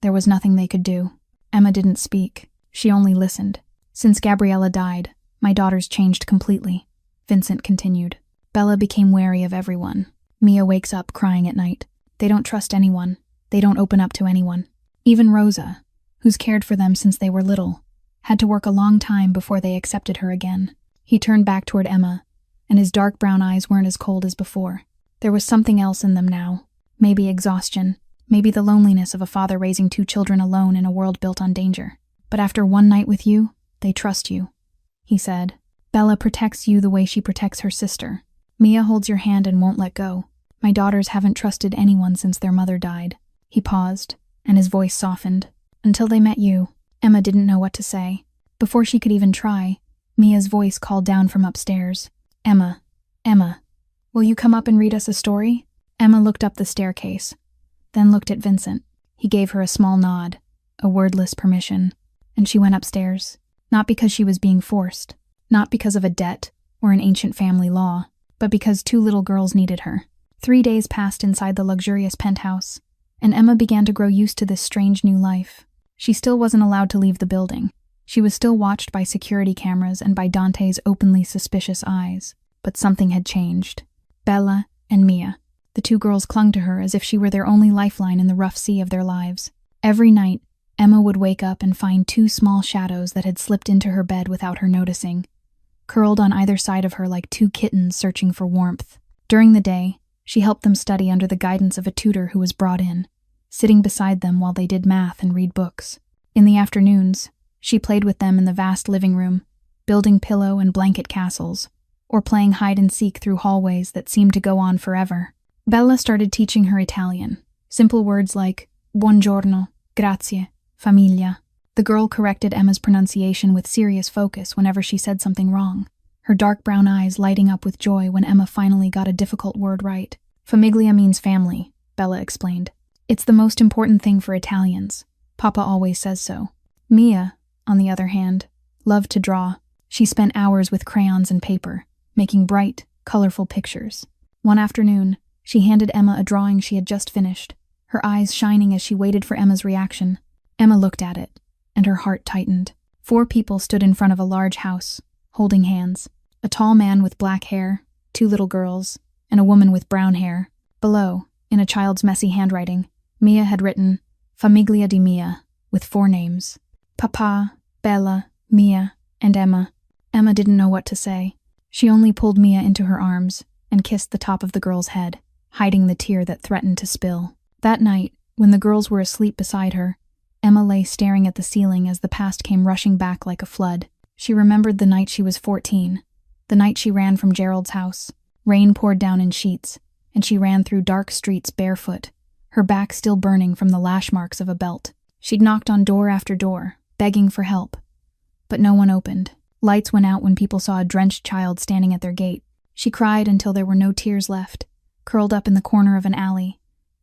[SPEAKER 1] there was nothing they could do." Emma didn't speak. She only listened. "Since Gabriella died, my daughter's changed completely," Vincent continued. "Bella became wary of everyone. Mia wakes up crying at night. They don't trust anyone. They don't open up to anyone. Even Rosa, who's cared for them since they were little, had to work a long time before they accepted her again." He turned back toward Emma, and his dark brown eyes weren't as cold as before. There was something else in them now. Maybe exhaustion. Maybe the loneliness of a father raising 2 children alone in a world built on danger. "But after one night with you, they trust you," he said. "Bella protects you the way she protects her sister. Mia holds your hand and won't let go. My daughters haven't trusted anyone since their mother died." He paused, and his voice softened. "Until they met you." Emma didn't know what to say. Before she could even try, Mia's voice called down from upstairs. Emma, will you come up and read us a story?" Emma looked up the staircase, then looked at Vincent. He gave her a small nod, a wordless permission, and she went upstairs. Not because she was being forced, not because of a debt or an ancient family law, but because 2 little girls needed her. 3 days passed inside the luxurious penthouse, and Emma began to grow used to this strange new life. She still wasn't allowed to leave the building. She was still watched by security cameras and by Dante's openly suspicious eyes. But something had changed. Bella and Mia. The 2 girls clung to her as if she were their only lifeline in the rough sea of their lives. Every night, Emma would wake up and find 2 small shadows that had slipped into her bed without her noticing, curled on either side of her like 2 kittens searching for warmth. During the day, she helped them study under the guidance of a tutor who was brought in, sitting beside them while they did math and read books. In the afternoons, she played with them in the vast living room, building pillow and blanket castles, or playing hide-and-seek through hallways that seemed to go on forever. Bella started teaching her Italian, simple words like buongiorno, grazie, famiglia. The girl corrected Emma's pronunciation with serious focus whenever she said something wrong, her dark brown eyes lighting up with joy when Emma finally got a difficult word right. "Famiglia means family," Bella explained. "It's the most important thing for Italians. Papa always says so." Mia, on the other hand, loved to draw. She spent hours with crayons and paper, making bright, colorful pictures. One afternoon, she handed Emma a drawing she had just finished, her eyes shining as she waited for Emma's reaction. Emma looked at it, and her heart tightened. 4 people stood in front of a large house, holding hands. A tall man with black hair, 2 little girls, and a woman with brown hair. Below, in a child's messy handwriting, Mia had written, "Famiglia di Mia," with 4 names. Papa, Bella, Mia, and Emma. Emma didn't know what to say. She only pulled Mia into her arms, and kissed the top of the girl's head, hiding the tear that threatened to spill. That night, when the girls were asleep beside her, Emma lay staring at the ceiling as the past came rushing back like a flood. She remembered the night she was 14, the night she ran from Gerald's house. Rain poured down in sheets, and she ran through dark streets barefoot, her back still burning from the lash marks of a belt. She'd knocked on door after door, begging for help, but no one opened. Lights went out when people saw a drenched child standing at their gate. She cried until there were no tears left, curled up in the corner of an alley,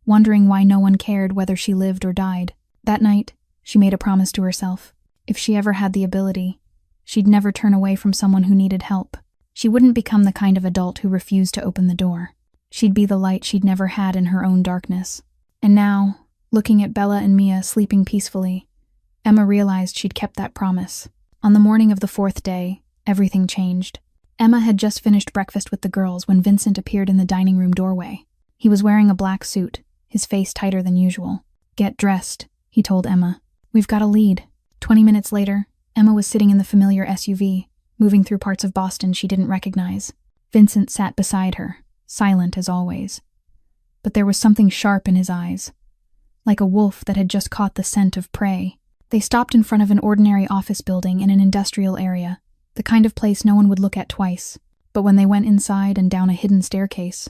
[SPEAKER 1] wondering why no one cared whether she lived or died. That night, she made a promise to herself. If she ever had the ability, she'd never turn away from someone who needed help. She wouldn't become the kind of adult who refused to open the door. She'd be the light she'd never had in her own darkness. And now, looking at Bella and Mia sleeping peacefully, Emma realized she'd kept that promise. On the morning of the 4th day, everything changed. Emma had just finished breakfast with the girls when Vincent appeared in the dining room doorway. He was wearing a black suit, his face tighter than usual. "Get dressed," he told Emma. "We've got a lead." 20 minutes later, Emma was sitting in the familiar SUV, moving through parts of Boston she didn't recognize. Vincent sat beside her, silent as always. But there was something sharp in his eyes, like a wolf that had just caught the scent of prey. They stopped in front of an ordinary office building in an industrial area, the kind of place no one would look at twice. But when they went inside and down a hidden staircase,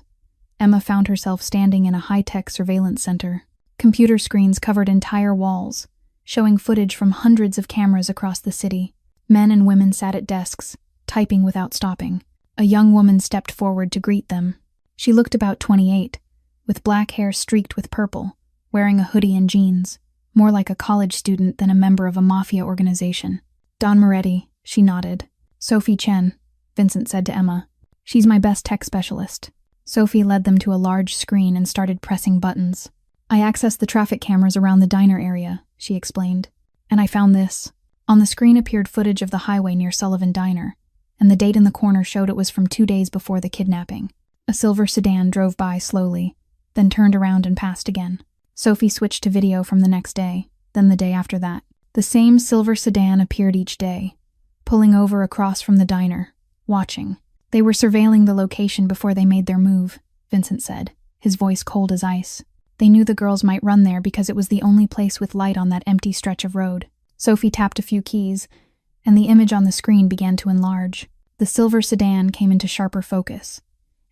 [SPEAKER 1] Emma found herself standing in a high-tech surveillance center. Computer screens covered entire walls, showing footage from hundreds of cameras across the city. Men and women sat at desks, typing without stopping. A young woman stepped forward to greet them. She looked about 28, with black hair streaked with purple, wearing a hoodie and jeans, more like a college student than a member of a mafia organization. "Don Moretti," she nodded. "Sophie Chen," Vincent said to Emma. "She's my best tech specialist." Sophie led them to a large screen and started pressing buttons. "I accessed the traffic cameras around the diner area," she explained, "and I found this." On the screen appeared footage of the highway near Sullivan Diner, and the date in the corner showed it was from 2 days before the kidnapping. A silver sedan drove by slowly, then turned around and passed again. Sophie switched to video from the next day, then the day after that. The same silver sedan appeared each day, pulling over across from the diner, watching. "They were surveilling the location before they made their move," Vincent said, his voice cold as ice. "They knew the girls might run there because it was the only place with light on that empty stretch of road." Sophie tapped a few keys, and the image on the screen began to enlarge. The silver sedan came into sharper focus,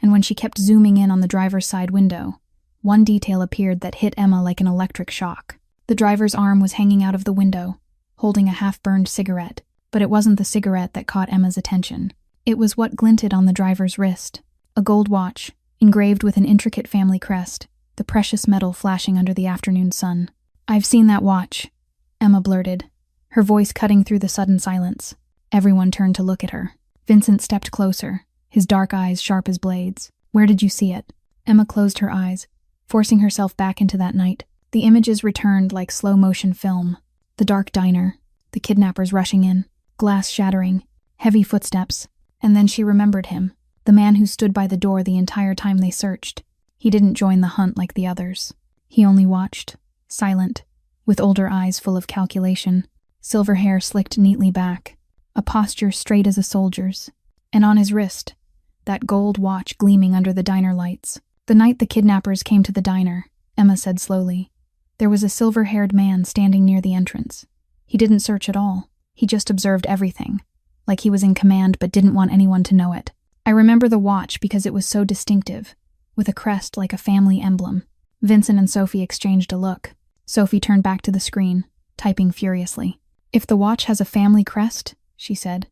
[SPEAKER 1] and when she kept zooming in on the driver's side window, one detail appeared that hit Emma like an electric shock. The driver's arm was hanging out of the window, holding a half-burned cigarette, but it wasn't the cigarette that caught Emma's attention. It was what glinted on the driver's wrist, a gold watch, engraved with an intricate family crest, the precious metal flashing under the afternoon sun. "I've seen that watch," Emma blurted, her voice cutting through the sudden silence. Everyone turned to look at her. Vincent stepped closer, his dark eyes sharp as blades. "Where did you see it?" Emma closed her eyes, forcing herself back into that night. The images returned like slow-motion film. The dark diner, the kidnappers rushing in, glass shattering, heavy footsteps. And then she remembered him, the man who stood by the door the entire time they searched. He didn't join the hunt like the others. He only watched, silent, with older eyes full of calculation, silver hair slicked neatly back, a posture straight as a soldier's, and on his wrist, that gold watch gleaming under the diner lights. "The night the kidnappers came to the diner," Emma said slowly, "there was a silver-haired man standing near the entrance. He didn't search at all. He just observed everything, like he was in command but didn't want anyone to know it. I remember the watch because it was so distinctive, with a crest like a family emblem." Vincent and Sophie exchanged a look. Sophie turned back to the screen, typing furiously. "If the watch has a family crest," she said,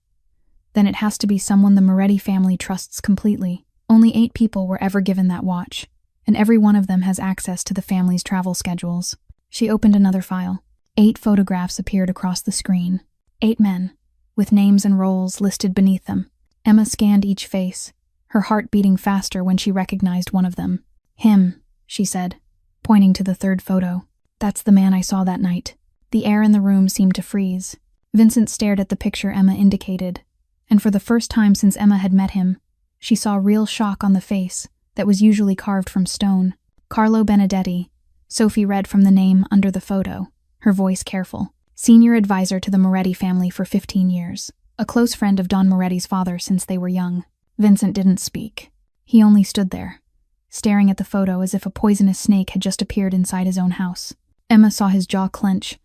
[SPEAKER 1] "then it has to be someone the Moretti family trusts completely. Only 8 people were ever given that watch, and every one of them has access to the family's travel schedules." She opened another file. 8 photographs appeared across the screen. 8 men, with names and roles listed beneath them. Emma scanned each face, her heart beating faster when she recognized one of them. "Him," she said, pointing to the 3rd photo. "That's the man I saw that night." The air in the room seemed to freeze. Vincent stared at the picture Emma indicated, and for the first time since Emma had met him, she saw real shock on the face that was usually carved from stone. "Carlo Benedetti," Sophie read from the name under the photo, her voice careful. "Senior advisor to the Moretti family for 15 years. A close friend of Don Moretti's father since they were young." Vincent didn't speak. He only stood there, staring at the photo as if a poisonous snake had just appeared inside his own house. Emma saw his jaw clench,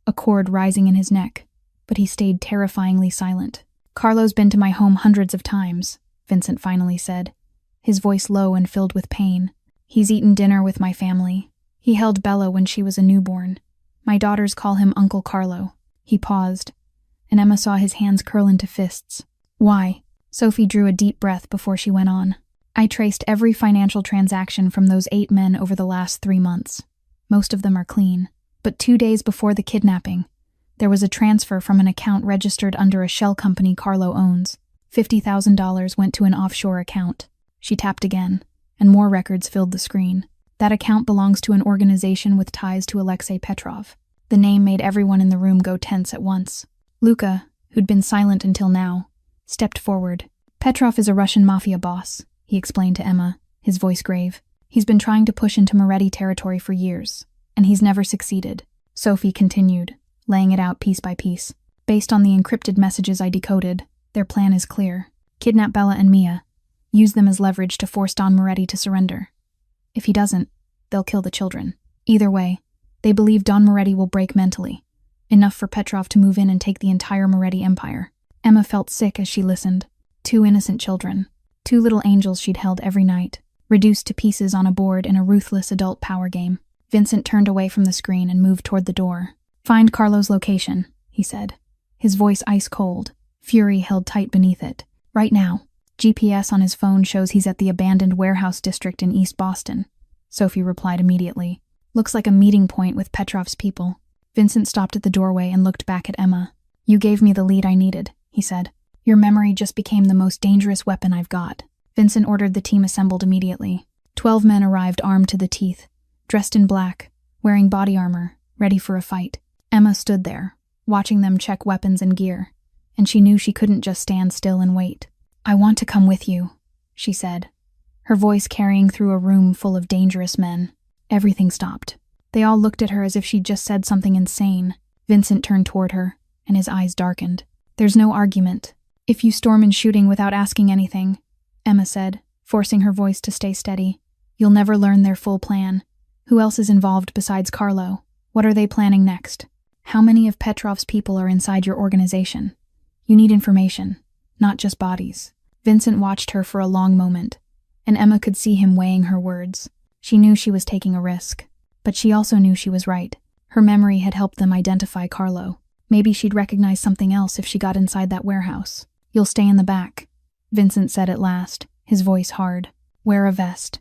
[SPEAKER 1] a cord rising in his neck, but he stayed terrifyingly silent. "Carlo's been to my home hundreds of times," Vincent finally said, his voice low and filled with pain. "He's eaten dinner with my family. He held Bella when she was a newborn. My daughters call him Uncle Carlo." He paused, and Emma saw his hands curl into fists. "Why?" Sophie drew a deep breath before she went on. "I traced every financial transaction from those 8 men over the last 3 months. Most of them are clean. But 2 days before the kidnapping, there was a transfer from an account registered under a shell company Carlo owns. $50,000 went to an offshore account." She tapped again, and more records filled the screen. "That account belongs to an organization with ties to Alexei Petrov." The name made everyone in the room go tense at once. Luka, who'd been silent until now, stepped forward. "Petrov is a Russian mafia boss," he explained to Emma, his voice grave. "He's been trying to push into Moretti territory for years, and he's never succeeded." Sophie continued, laying it out piece by piece. "Based on the encrypted messages I decoded, their plan is clear. Kidnap Bella and Mia. Use them as leverage to force Don Moretti to surrender. If he doesn't, they'll kill the children. Either way, they believe Don Moretti will break mentally, enough for Petrov to move in and take the entire Moretti empire." Emma felt sick as she listened. 2 innocent children, 2 little angels she'd held every night, reduced to pieces on a board in a ruthless adult power game. Vincent turned away from the screen and moved toward the door. "Find Carlo's location," he said, his voice ice cold, fury held tight beneath it. "Right now. GPS on his phone shows he's at the abandoned warehouse district in East Boston." Sophie replied immediately. "Looks like a meeting point with Petrov's people." Vincent stopped at the doorway and looked back at Emma. "You gave me the lead I needed," he said. "Your memory just became the most dangerous weapon I've got." Vincent ordered the team assembled immediately. 12 men arrived armed to the teeth, dressed in black, wearing body armor, ready for a fight. Emma stood there, watching them check weapons and gear, and she knew she couldn't just stand still and wait. "I want to come with you," she said, her voice carrying through a room full of dangerous men. Everything stopped. They all looked at her as if she'd just said something insane. Vincent turned toward her, and his eyes darkened. "There's no argument. If you storm in shooting without asking anything," Emma said, forcing her voice to stay steady, "you'll never learn their full plan. Who else is involved besides Carlo? What are they planning next? How many of Petrov's people are inside your organization? You need information, not just bodies." Vincent watched her for a long moment, and Emma could see him weighing her words. She knew she was taking a risk, but she also knew she was right. Her memory had helped them identify Carlo. Maybe she'd recognize something else if she got inside that warehouse. "You'll stay in the back," Vincent said at last, his voice hard. "Wear a vest.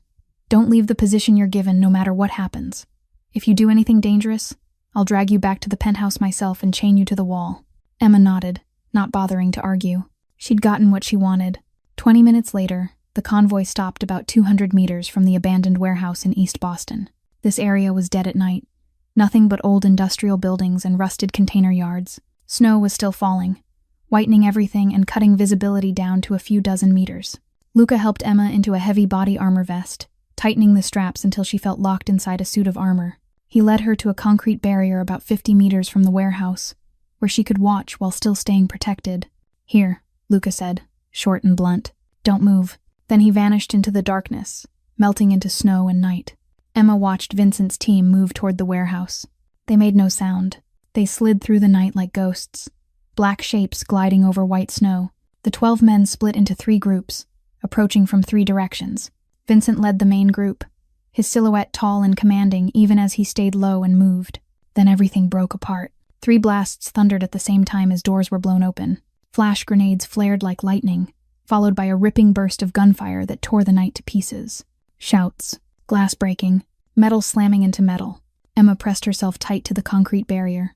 [SPEAKER 1] Don't leave the position you're given no matter what happens. If you do anything dangerous, I'll drag you back to the penthouse myself and chain you to the wall." Emma nodded, not bothering to argue. She'd gotten what she wanted. 20 minutes later, the convoy stopped about 200 meters from the abandoned warehouse in East Boston. This area was dead at night. Nothing but old industrial buildings and rusted container yards. Snow was still falling, whitening everything and cutting visibility down to a few dozen meters. Luka helped Emma into a heavy body armor vest, tightening the straps until she felt locked inside a suit of armor. He led her to a concrete barrier about 50 meters from the warehouse, where she could watch while still staying protected. "Here," Luka said, short and blunt. "Don't move." Then he vanished into the darkness, melting into snow and night. Emma watched Vincent's team move toward the warehouse. They made no sound. They slid through the night like ghosts, black shapes gliding over white snow. The 12 men split into 3 groups, approaching from 3 directions. Vincent led the main group, his silhouette tall and commanding even as he stayed low and moved. Then everything broke apart. 3 blasts thundered at the same time as doors were blown open. Flash grenades flared like lightning, followed by a ripping burst of gunfire that tore the night to pieces. Shouts, glass breaking, metal slamming into metal. Emma pressed herself tight to the concrete barrier,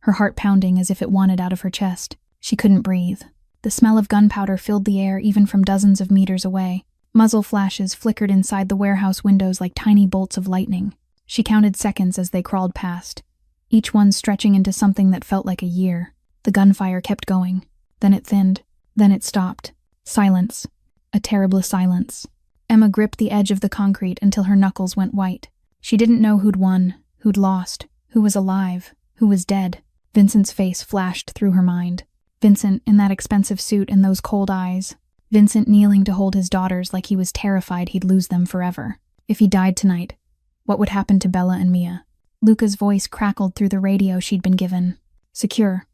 [SPEAKER 1] her heart pounding as if it wanted out of her chest. She couldn't breathe. The smell of gunpowder filled the air even from dozens of meters away. Muzzle flashes flickered inside the warehouse windows like tiny bolts of lightning. She counted seconds as they crawled past, each one stretching into something that felt like a year. The gunfire kept going. Then it thinned. Then it stopped. Silence. A terrible silence. Emma gripped the edge of the concrete until her knuckles went white. She didn't know who'd won, who'd lost, who was alive, who was dead. Vincent's face flashed through her mind. Vincent in that expensive suit and those cold eyes. Vincent kneeling to hold his daughters like he was terrified he'd lose them forever. If he died tonight, what would happen to Bella and Mia? Luca's voice crackled through the radio she'd been given. Secure.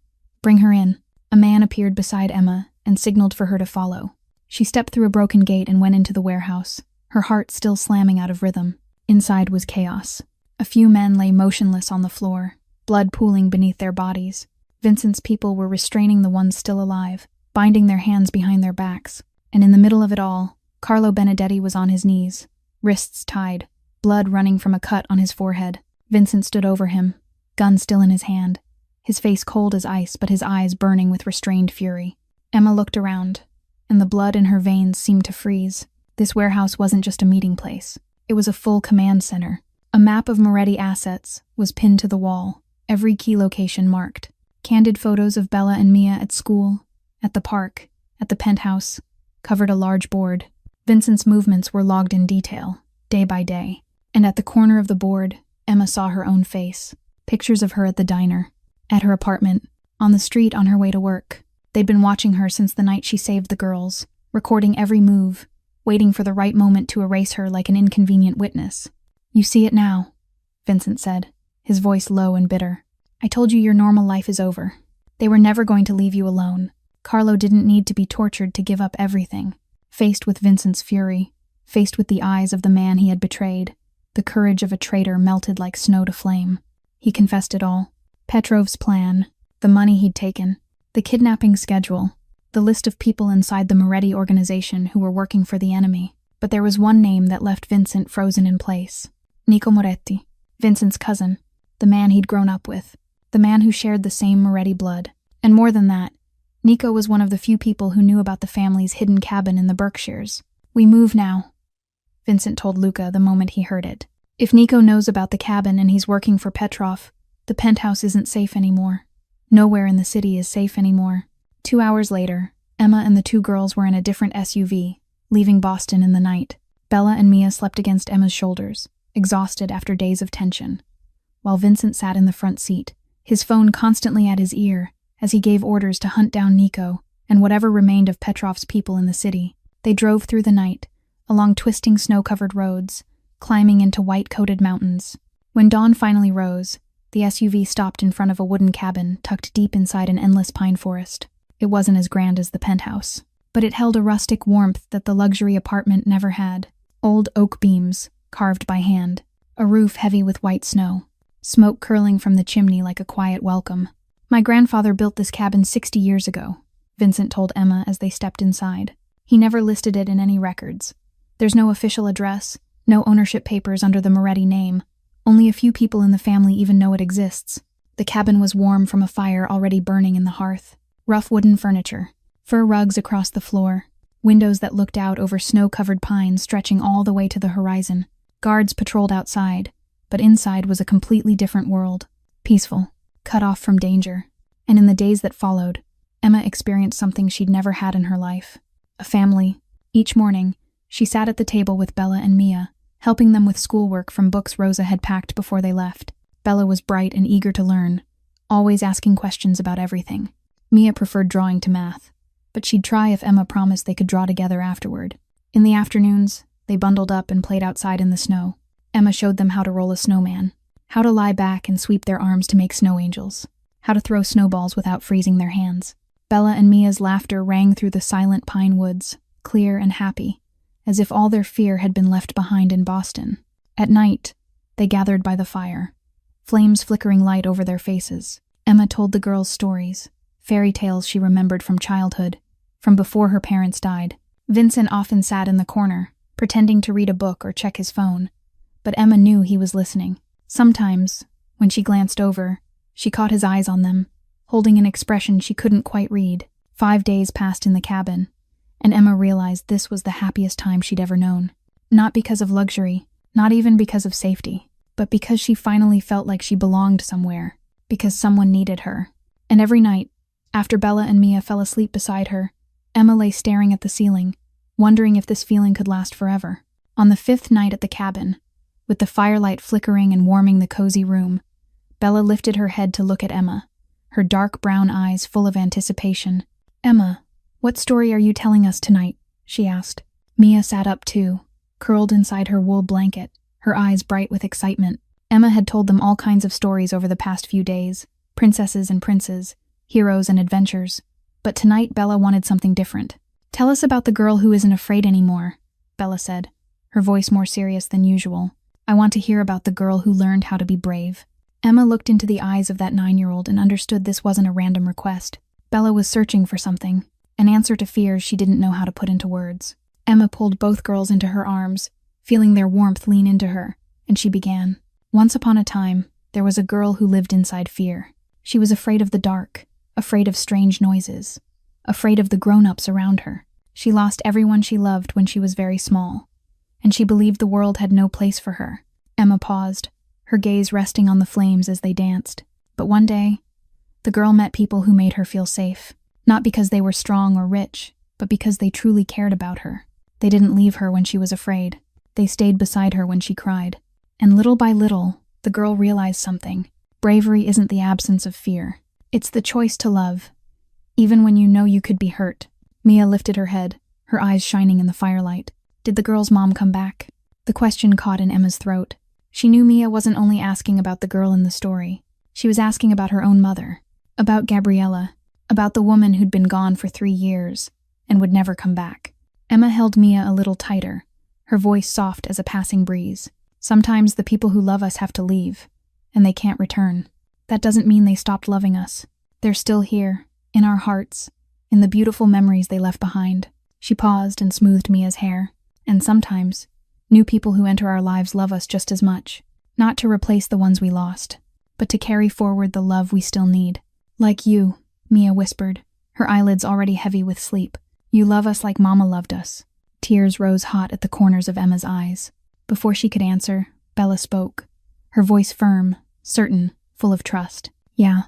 [SPEAKER 1] Bring her in. A man appeared beside Emma and signaled for her to follow. She stepped through a broken gate and went into the warehouse, her heart still slamming out of rhythm. Inside was chaos. A few men lay motionless on the floor, blood pooling beneath their bodies. Vincent's people were restraining the ones still alive, binding their hands behind their backs. And in the middle of it all, Carlo Benedetti was on his knees, wrists tied, blood running from a cut on his forehead. Vincent stood over him, gun still in his hand, his face cold as ice but his eyes burning with restrained fury. Emma looked around, and the blood in her veins seemed to freeze. This warehouse wasn't just a meeting place. It was a full command center. A map of Moretti assets was pinned to the wall, every key location marked. Candid photos of Bella and Mia at school, at the park, at the penthouse, covered a large board. Vincent's movements were logged in detail, day by day. And at the corner of the board, Emma saw her own face. Pictures of her at the diner, at her apartment, on the street on her way to work. They'd been watching her since the night she saved the girls, recording every move, waiting for the right moment to erase her like an inconvenient witness. You see it now, Vincent said, his voice low and bitter. I told you your normal life is over. They were never going to leave you alone. Carlo didn't need to be tortured to give up everything. Faced with Vincent's fury, faced with the eyes of the man he had betrayed, the courage of a traitor melted like snow to flame. He confessed it all. Petrov's plan, the money he'd taken, the kidnapping schedule, the list of people inside the Moretti organization who were working for the enemy. But there was one name that left Vincent frozen in place. Nico Moretti, Vincent's cousin, the man he'd grown up with, the man who shared the same Moretti blood. And more than that, Nico was one of the few people who knew about the family's hidden cabin in the Berkshires. We move now, Vincent told Luca the moment he heard it. If Nico knows about the cabin and he's working for Petrov, the penthouse isn't safe anymore. Nowhere in the city is safe anymore. 2 hours later, Emma and the two girls were in a different SUV, leaving Boston in the night. Bella and Mia slept against Emma's shoulders, exhausted after days of tension, while Vincent sat in the front seat, his phone constantly at his ear as he gave orders to hunt down Nico and whatever remained of Petrov's people in the city. They drove through the night, along twisting snow-covered roads, climbing into white-coated mountains. When dawn finally rose, the SUV stopped in front of a wooden cabin tucked deep inside an endless pine forest. It wasn't as grand as the penthouse, but it held a rustic warmth that the luxury apartment never had. Old oak beams, carved by hand, a roof heavy with white snow, smoke curling from the chimney like a quiet welcome. My grandfather built this cabin 60 years ago, Vincent told Emma as they stepped inside. He never listed it in any records. There's no official address, no ownership papers under the Moretti name. Only a few people in the family even know it exists. The cabin was warm from a fire already burning in the hearth. Rough wooden furniture, fur rugs across the floor, windows that looked out over snow-covered pines stretching all the way to the horizon. Guards patrolled outside, but inside was a completely different world. Peaceful, cut off from danger. And in the days that followed, Emma experienced something she'd never had in her life. A family. Each morning, she sat at the table with Bella and Mia, helping them with schoolwork from books Rosa had packed before they left. Bella was bright and eager to learn, always asking questions about everything. Mia preferred drawing to math, but she'd try if Emma promised they could draw together afterward. In the afternoons, they bundled up and played outside in the snow. Emma showed them how to roll a snowman, how to lie back and sweep their arms to make snow angels, how to throw snowballs without freezing their hands. Bella and Mia's laughter rang through the silent pine woods, clear and happy, as if all their fear had been left behind in Boston. At night, they gathered by the fire, flames flickering light over their faces. Emma told the girls stories, fairy tales she remembered from childhood, from before her parents died. Vincent often sat in the corner, pretending to read a book or check his phone, but Emma knew he was listening. Sometimes, when she glanced over, she caught his eyes on them, holding an expression she couldn't quite read. 5 days passed in the cabin, and Emma realized this was the happiest time she'd ever known. Not because of luxury, not even because of safety, but because she finally felt like she belonged somewhere, because someone needed her. And every night, after Bella and Mia fell asleep beside her, Emma lay staring at the ceiling, wondering if this feeling could last forever. On the 5th night at the cabin, with the firelight flickering and warming the cozy room, Bella lifted her head to look at Emma, her dark brown eyes full of anticipation. "Emma, what story are you telling us tonight?" she asked. Mia sat up too, curled inside her wool blanket, her eyes bright with excitement. Emma had told them all kinds of stories over the past few days, princesses and princes, heroes and adventures. But tonight Bella wanted something different. "Tell us about the girl who isn't afraid anymore," Bella said, her voice more serious than usual. "I want to hear about the girl who learned how to be brave." Emma looked into the eyes of that 9-year-old and understood this wasn't a random request. Bella was searching for something, an answer to fears she didn't know how to put into words. Emma pulled both girls into her arms, feeling their warmth lean into her, and she began. Once upon a time, there was a girl who lived inside fear. She was afraid of the dark, afraid of strange noises, afraid of the grown-ups around her. She lost everyone she loved when she was very small, and she believed the world had no place for her. Emma paused, her gaze resting on the flames as they danced. But one day, the girl met people who made her feel safe, not because they were strong or rich, but because they truly cared about her. They didn't leave her when she was afraid. They stayed beside her when she cried. And little by little, the girl realized something. Bravery isn't the absence of fear. It's the choice to love, even when you know you could be hurt. Mia lifted her head, her eyes shining in the firelight. Did the girl's mom come back? The question caught in Emma's throat. She knew Mia wasn't only asking about the girl in the story. She was asking about her own mother, about Gabriella, about the woman who'd been gone for 3 years and would never come back. Emma held Mia a little tighter, her voice soft as a passing breeze. Sometimes the people who love us have to leave, and they can't return. That doesn't mean they stopped loving us. They're still here, in our hearts, in the beautiful memories they left behind. She paused and smoothed Mia's hair. And sometimes, new people who enter our lives love us just as much, not to replace the ones we lost, but to carry forward the love we still need. Like you, Mia whispered, her eyelids already heavy with sleep. You love us like Mama loved us. Tears rose hot at the corners of Emma's eyes. Before she could answer, Bella spoke, her voice firm, certain, full of trust. Yeah,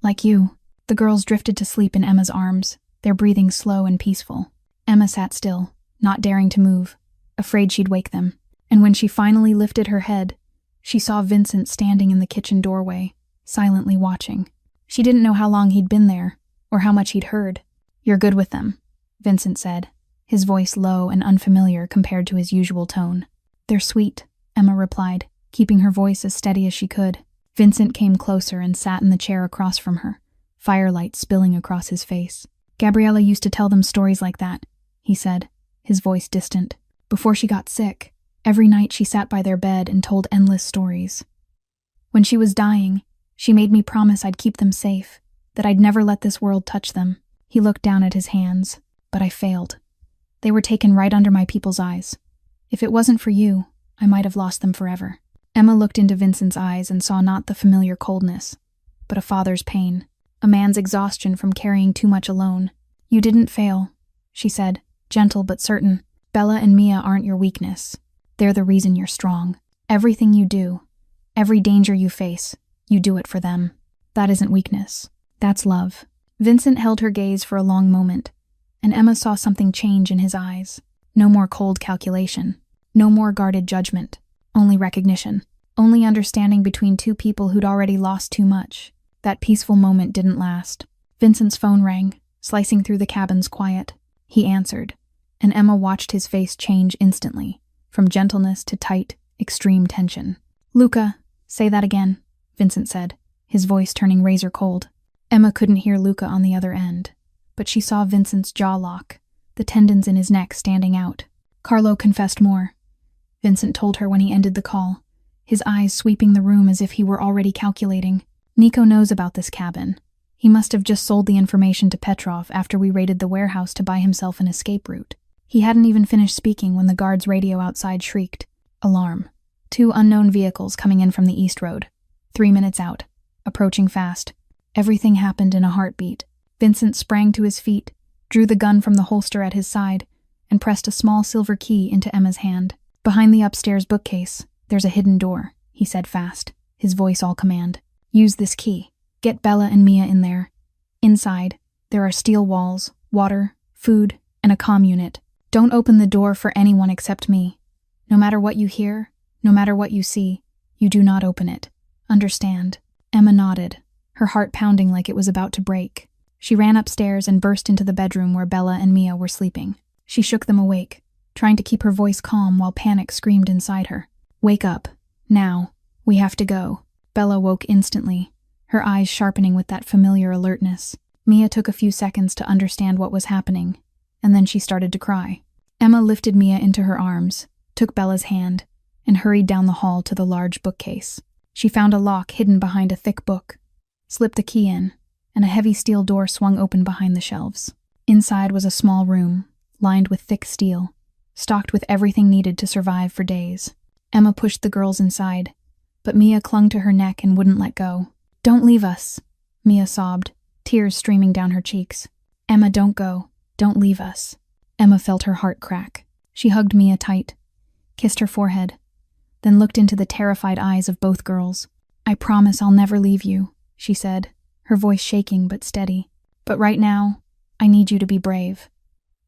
[SPEAKER 1] like you. The girls drifted to sleep in Emma's arms, their breathing slow and peaceful. Emma sat still, not daring to move, afraid she'd wake them. And when she finally lifted her head, she saw Vincent standing in the kitchen doorway, silently watching. She didn't know how long he'd been there, or how much he'd heard. "You're good with them," Vincent said, his voice low and unfamiliar compared to his usual tone. "They're sweet," Emma replied, keeping her voice as steady as she could. Vincent came closer and sat in the chair across from her, firelight spilling across his face. "Gabriella used to tell them stories like that," he said, his voice distant. "Before she got sick, every night she sat by their bed and told endless stories. When she was dying, she made me promise I'd keep them safe, that I'd never let this world touch them." He looked down at his hands, but I failed. They were taken right under my people's eyes. If it wasn't for you, I might have lost them forever. Emma looked into Vincent's eyes and saw not the familiar coldness, but a father's pain, a man's exhaustion from carrying too much alone. "You didn't fail," she said, gentle but certain. "Bella and Mia aren't your weakness. They're the reason you're strong. Everything you do, every danger you face, you do it for them. That isn't weakness. That's love." Vincent held her gaze for a long moment, and Emma saw something change in his eyes. No more cold calculation. No more guarded judgment. Only recognition. Only understanding between two people who'd already lost too much. That peaceful moment didn't last. Vincent's phone rang, slicing through the cabin's quiet. He answered, and Emma watched his face change instantly, from gentleness to tight, extreme tension. "Luca, say that again," Vincent said, his voice turning razor cold. Emma couldn't hear Luca on the other end, but she saw Vincent's jaw lock, the tendons in his neck standing out. "Carlo confessed more," Vincent told her when he ended the call, his eyes sweeping the room as if he were already calculating. "Nico knows about this cabin. He must have just sold the information to Petrov after we raided the warehouse to buy himself an escape route." He hadn't even finished speaking when the guard's radio outside shrieked. Alarm. 2 unknown vehicles coming in from the East Road. 3 minutes out. Approaching fast. Everything happened in a heartbeat. Vincent sprang to his feet, drew the gun from the holster at his side, and pressed a small silver key into Emma's hand. "Behind the upstairs bookcase, there's a hidden door," he said fast, his voice all command. "Use this key. Get Bella and Mia in there. Inside, there are steel walls, water, food, and a comm unit. Don't open the door for anyone except me. No matter what you hear, no matter what you see, you do not open it. Understand?" Emma nodded, her heart pounding like it was about to break. She ran upstairs and burst into the bedroom where Bella and Mia were sleeping. She shook them awake, trying to keep her voice calm while panic screamed inside her. "Wake up. Now. We have to go." Bella woke instantly, her eyes sharpening with that familiar alertness. Mia took a few seconds to understand what was happening, and then she started to cry. Emma lifted Mia into her arms, took Bella's hand, and hurried down the hall to the large bookcase. She found a lock hidden behind a thick book, slipped the key in, and a heavy steel door swung open behind the shelves. Inside was a small room, lined with thick steel, stocked with everything needed to survive for days. Emma pushed the girls inside, but Mia clung to her neck and wouldn't let go. "Don't leave us," Mia sobbed, tears streaming down her cheeks. "Emma, don't go. Don't leave us." Emma felt her heart crack. She hugged Mia tight, kissed her forehead, then looked into the terrified eyes of both girls. "I promise I'll never leave you," she said, her voice shaking but steady. "But right now, I need you to be brave.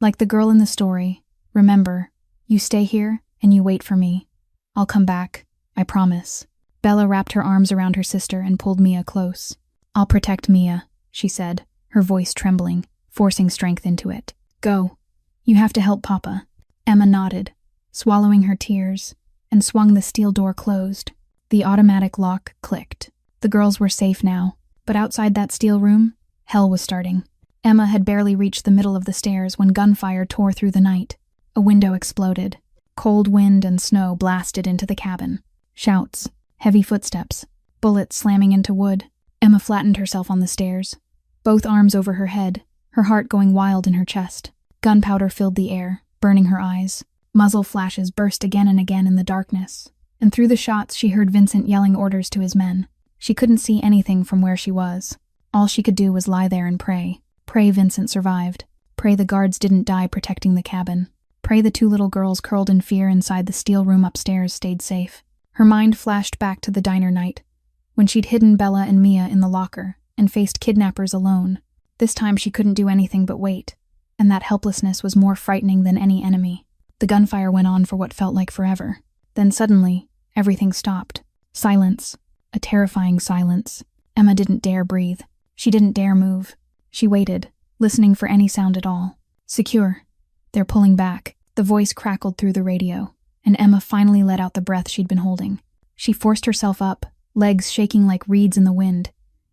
[SPEAKER 1] Like the girl in the story, remember, you stay here and you wait for me. I'll come back, I promise." Bella wrapped her arms around her sister and pulled Mia close. "I'll protect Mia," she said, her voice trembling, forcing strength into it. "Go. You have to help Papa." Emma nodded, swallowing her tears, and swung the steel door closed. The automatic lock clicked. The girls were safe now, but outside that steel room, hell was starting. Emma had barely reached the middle of the stairs when gunfire tore through the night. A window exploded. Cold wind and snow blasted into the cabin. Shouts, heavy footsteps, bullets slamming into wood. Emma flattened herself on the stairs, both arms over her head, her heart going wild in her chest. Gunpowder filled the air, burning her eyes. Muzzle flashes burst again and again in the darkness, and through the shots she heard Vincent yelling orders to his men. She couldn't see anything from where she was. All she could do was lie there and pray. Pray Vincent survived. Pray the guards didn't die protecting the cabin. Pray the two little girls curled in fear inside the steel room upstairs stayed safe. Her mind flashed back to the diner night, when she'd hidden Bella and Mia in the locker and faced kidnappers alone. This time she couldn't do anything but wait, and that helplessness was more frightening than any enemy. The gunfire went on for what felt like forever. Then suddenly, everything stopped. Silence. A terrifying silence. Emma didn't dare breathe. She didn't dare move. She waited, listening for any sound at all. "Secure. They're pulling back." The voice crackled through the radio, and Emma finally let out the breath she'd been holding. She forced herself up, legs shaking like reeds in the wind,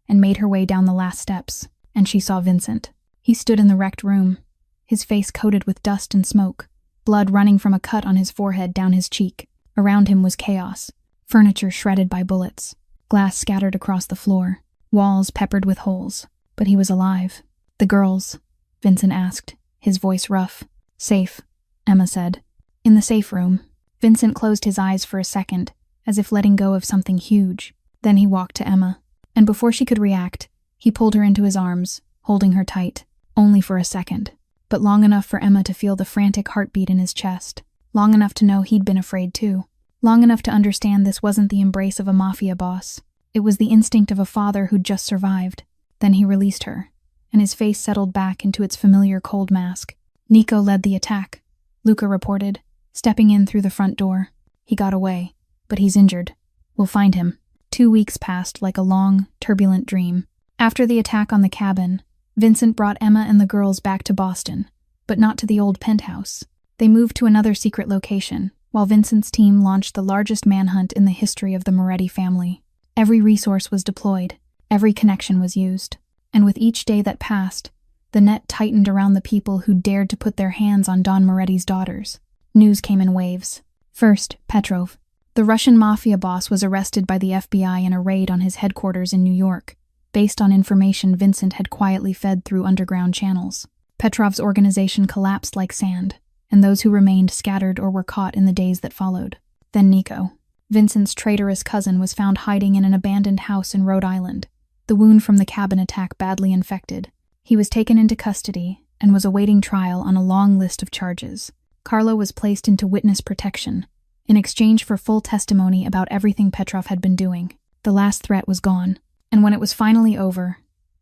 [SPEAKER 1] and made her way down the last steps, and she saw Vincent. He stood in the wrecked room, his face coated with dust and smoke, blood running from a cut on his forehead down his cheek. Around him was chaos, furniture shredded by bullets, glass scattered across the floor, walls peppered with holes. But he was alive. "The girls?" Vincent asked, his voice rough. "Safe," Emma said. "In the safe room." Vincent closed his eyes for a second, as if letting go of something huge. Then he walked to Emma, and before she could react, he pulled her into his arms, holding her tight, only for a second, but long enough for Emma to feel the frantic heartbeat in his chest, long enough to know he'd been afraid too, long enough to understand this wasn't the embrace of a mafia boss. It was the instinct of a father who'd just survived. Then he released her, and his face settled back into its familiar cold mask. "Nico led the attack," Luca reported, stepping in through the front door. "He got away, but he's injured. We'll find him." 2 weeks passed like a long, turbulent dream. After the attack on the cabin, Vincent brought Emma and the girls back to Boston, but not to the old penthouse. They moved to another secret location, while Vincent's team launched the largest manhunt in the history of the Moretti family. Every resource was deployed. Every connection was used, and with each day that passed, the net tightened around the people who dared to put their hands on Don Moretti's daughters. News came in waves. First, Petrov. The Russian mafia boss was arrested by the FBI in a raid on his headquarters in New York, based on information Vincent had quietly fed through underground channels. Petrov's organization collapsed like sand, and those who remained scattered or were caught in the days that followed. Then Nico. Vincent's traitorous cousin was found hiding in an abandoned house in Rhode Island, the wound from the cabin attack badly infected. He was taken into custody and was awaiting trial on a long list of charges. Carla was placed into witness protection, in exchange for full testimony about everything Petrov had been doing. The last threat was gone, and when it was finally over,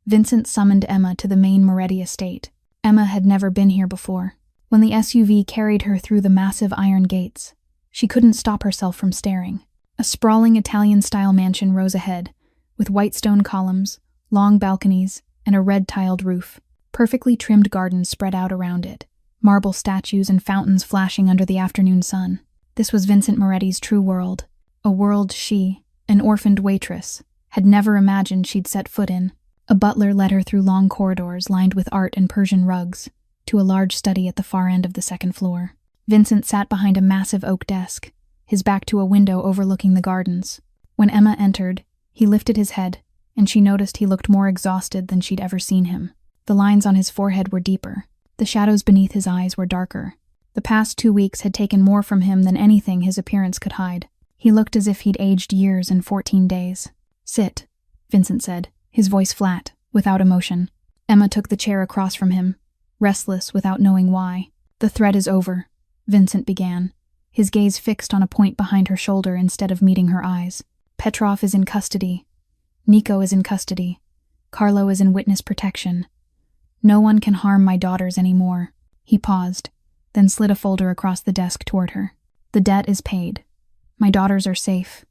[SPEAKER 1] Vincent summoned Emma to the main Moretti estate. Emma had never been here before. When the SUV carried her through the massive iron gates, she couldn't stop herself from staring. A sprawling Italian-style mansion rose ahead, with white stone columns, long balconies, and a red-tiled roof. Perfectly trimmed gardens spread out around it, marble statues and fountains flashing under the afternoon sun. This was Vincent Moretti's true world, a world she, an orphaned waitress, had never imagined she'd set foot in. A butler led her through long corridors lined with art and Persian rugs, to a large study at the far end of the second floor. Vincent sat behind a massive oak desk, his back to a window overlooking the gardens. When Emma entered, he lifted his head, and she noticed he looked more exhausted than she'd ever seen him. The lines on his forehead were deeper. The shadows beneath his eyes were darker. The past 2 weeks had taken more from him than anything his appearance could hide. He looked as if he'd aged years in 14 days. "Sit," Vincent said, his voice flat, without emotion. Emma took the chair across from him, restless without knowing why. "The threat is over," Vincent began, his gaze fixed on a point behind her shoulder instead of meeting her eyes. "Petrov is in custody. Nico is in custody. Carlo is in witness protection. No one can harm my daughters anymore." He paused, then slid a folder across the desk toward her. "The debt is paid. My daughters are safe.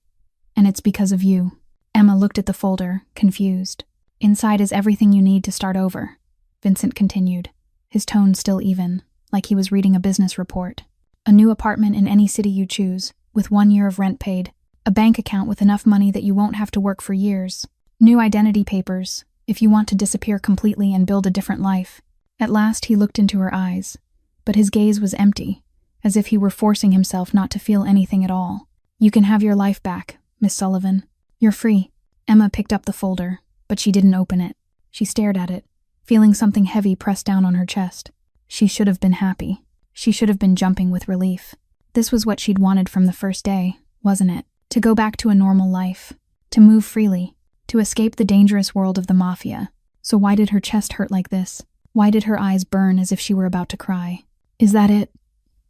[SPEAKER 1] And it's because of you." Emma looked at the folder, confused. "Inside is everything you need to start over," Vincent continued, his tone still even, like he was reading a business report. "A new apartment in any city you choose, with 1 year of rent paid. A bank account with enough money that you won't have to work for years. New identity papers, if you want to disappear completely and build a different life." At last he looked into her eyes, but his gaze was empty, as if he were forcing himself not to feel anything at all. "You can have your life back, Miss Sullivan. You're free." Emma picked up the folder, but she didn't open it. She stared at it, feeling something heavy pressed down on her chest. She should have been happy. She should have been jumping with relief. This was what she'd wanted from the first day, wasn't it? To go back to a normal life. To move freely. To escape the dangerous world of the Mafia. So why did her chest hurt like this? Why did her eyes burn as if she were about to cry? "Is that it?"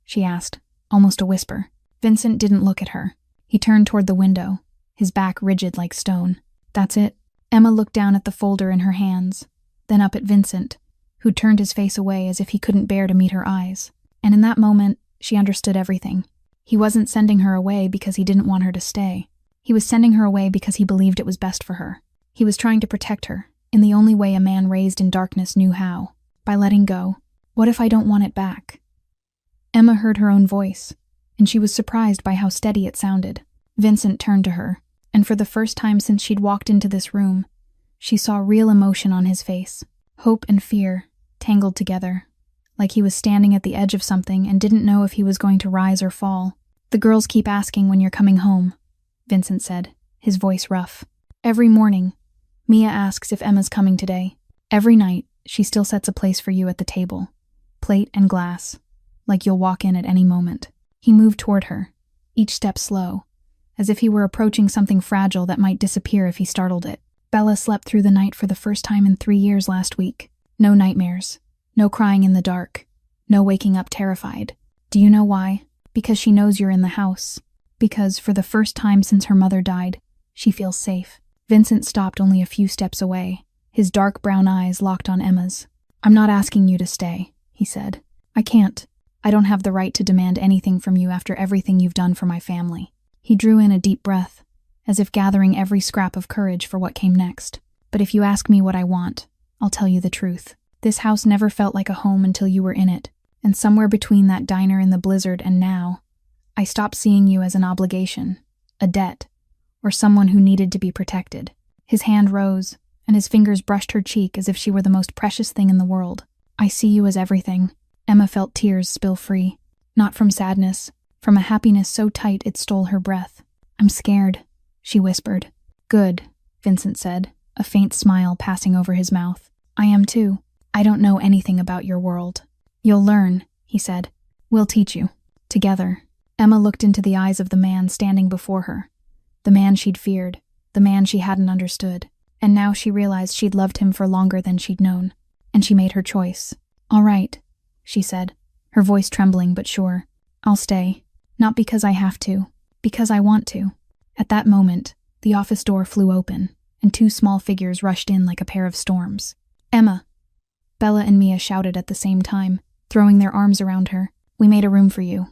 [SPEAKER 1] she asked, almost a whisper. Vincent didn't look at her. He turned toward the window, his back rigid like stone. "That's it?" Emma looked down at the folder in her hands, then up at Vincent, who turned his face away as if he couldn't bear to meet her eyes. And in that moment, she understood everything. He wasn't sending her away because he didn't want her to stay. He was sending her away because he believed it was best for her. He was trying to protect her, in the only way a man raised in darkness knew how, by letting go. "What if I don't want it back?" Emma heard her own voice, and she was surprised by how steady it sounded. Vincent turned to her, and for the first time since she'd walked into this room, she saw real emotion on his face. Hope and fear, tangled together, like he was standing at the edge of something and didn't know if he was going to rise or fall. "The girls keep asking when you're coming home," Vincent said, his voice rough. "Every morning, Mia asks if Emma's coming today. Every night, she still sets a place for you at the table. Plate and glass, like you'll walk in at any moment." He moved toward her, each step slow, as if he were approaching something fragile that might disappear if he startled it. "Bella slept through the night for the first time in 3 years last week. No nightmares. No crying in the dark. No waking up terrified. Do you know why? Because she knows you're in the house. Because, for the first time since her mother died, she feels safe." Vincent stopped only a few steps away, his dark brown eyes locked on Emma's. "I'm not asking you to stay," he said. "I can't. I don't have the right to demand anything from you after everything you've done for my family." He drew in a deep breath, as if gathering every scrap of courage for what came next. "But if you ask me what I want, I'll tell you the truth. This house never felt like a home until you were in it, and somewhere between that diner in the blizzard and now, I stopped seeing you as an obligation, a debt, or someone who needed to be protected." His hand rose, and his fingers brushed her cheek as if she were the most precious thing in the world. "I see you as everything." Emma felt tears spill free, not from sadness, from a happiness so tight it stole her breath. "I'm scared," she whispered. "Good," Vincent said, a faint smile passing over his mouth. "I am too. I don't know anything about your world." "You'll learn," he said. "We'll teach you. Together." Emma looked into the eyes of the man standing before her. The man she'd feared, the man she hadn't understood. And now she realized she'd loved him for longer than she'd known. And she made her choice. "All right," she said, her voice trembling but sure. "I'll stay. Not because I have to. Because I want to." At that moment, the office door flew open, and 2 small figures rushed in like a pair of storms. "Emma!" Bella and Mia shouted at the same time, throwing their arms around her. "We made a room for you.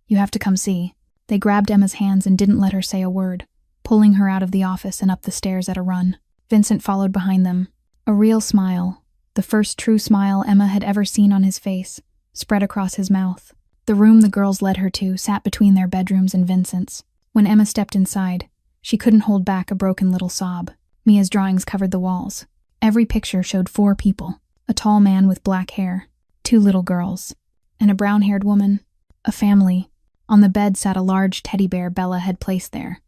[SPEAKER 1] You have to come see." They grabbed Emma's hands and didn't let her say a word, pulling her out of the office and up the stairs at a run. Vincent followed behind them. A real smile, the first true smile Emma had ever seen on his face, spread across his mouth. The room the girls led her to sat between their bedrooms and Vincent's. When Emma stepped inside, she couldn't hold back a broken little sob. Mia's drawings covered the walls. Every picture showed 4 people: a tall man with black hair, 2 little girls, and a brown-haired woman. A family. On the bed sat a large teddy bear Bella had placed there,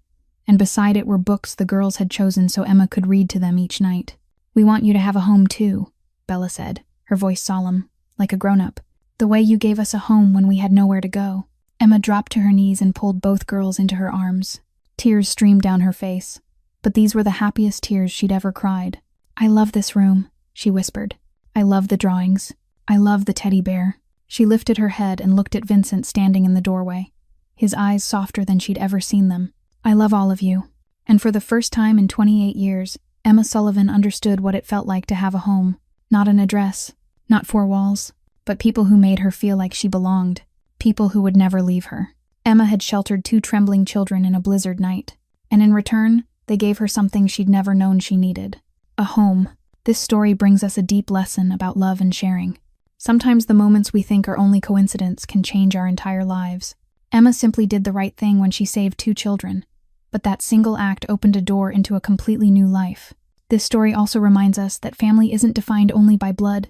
[SPEAKER 1] and beside it were books the girls had chosen so Emma could read to them each night. "We want you to have a home too," Bella said, her voice solemn, like a grown-up. "The way you gave us a home when we had nowhere to go." Emma dropped to her knees and pulled both girls into her arms. Tears streamed down her face, but these were the happiest tears she'd ever cried. "I love this room," she whispered. "I love the drawings. I love the teddy bear." She lifted her head and looked at Vincent standing in the doorway, his eyes softer than she'd ever seen them. "I love all of you." And for the first time in 28 years, Emma Sullivan understood what it felt like to have a home. Not an address, not 4 walls, but people who made her feel like she belonged. People who would never leave her. Emma had sheltered 2 trembling children in a blizzard night, and in return, they gave her something she'd never known she needed. A home. This story brings us a deep lesson about love and sharing. Sometimes the moments we think are only coincidence can change our entire lives. Emma simply did the right thing when she saved 2 children, but that single act opened a door into a completely new life. This story also reminds us that family isn't defined only by blood,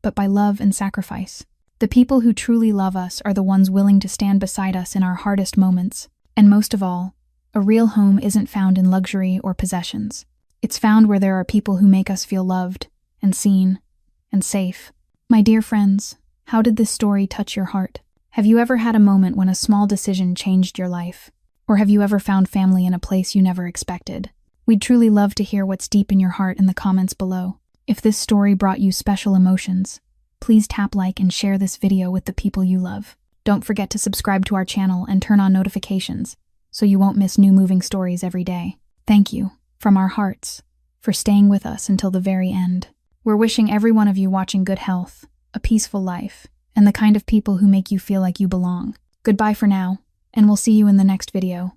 [SPEAKER 1] but by love and sacrifice. The people who truly love us are the ones willing to stand beside us in our hardest moments. And most of all, a real home isn't found in luxury or possessions. It's found where there are people who make us feel loved, and seen, and safe. My dear friends, how did this story touch your heart? Have you ever had a moment when a small decision changed your life? Or have you ever found family in a place you never expected? We'd truly love to hear what's deep in your heart in the comments below. If this story brought you special emotions, please tap like and share this video with the people you love. Don't forget to subscribe to our channel and turn on notifications so you won't miss new moving stories every day. Thank you, from our hearts, for staying with us until the very end. We're wishing every one of you watching good health, a peaceful life, and the kind of people who make you feel like you belong. Goodbye for now, and we'll see you in the next video.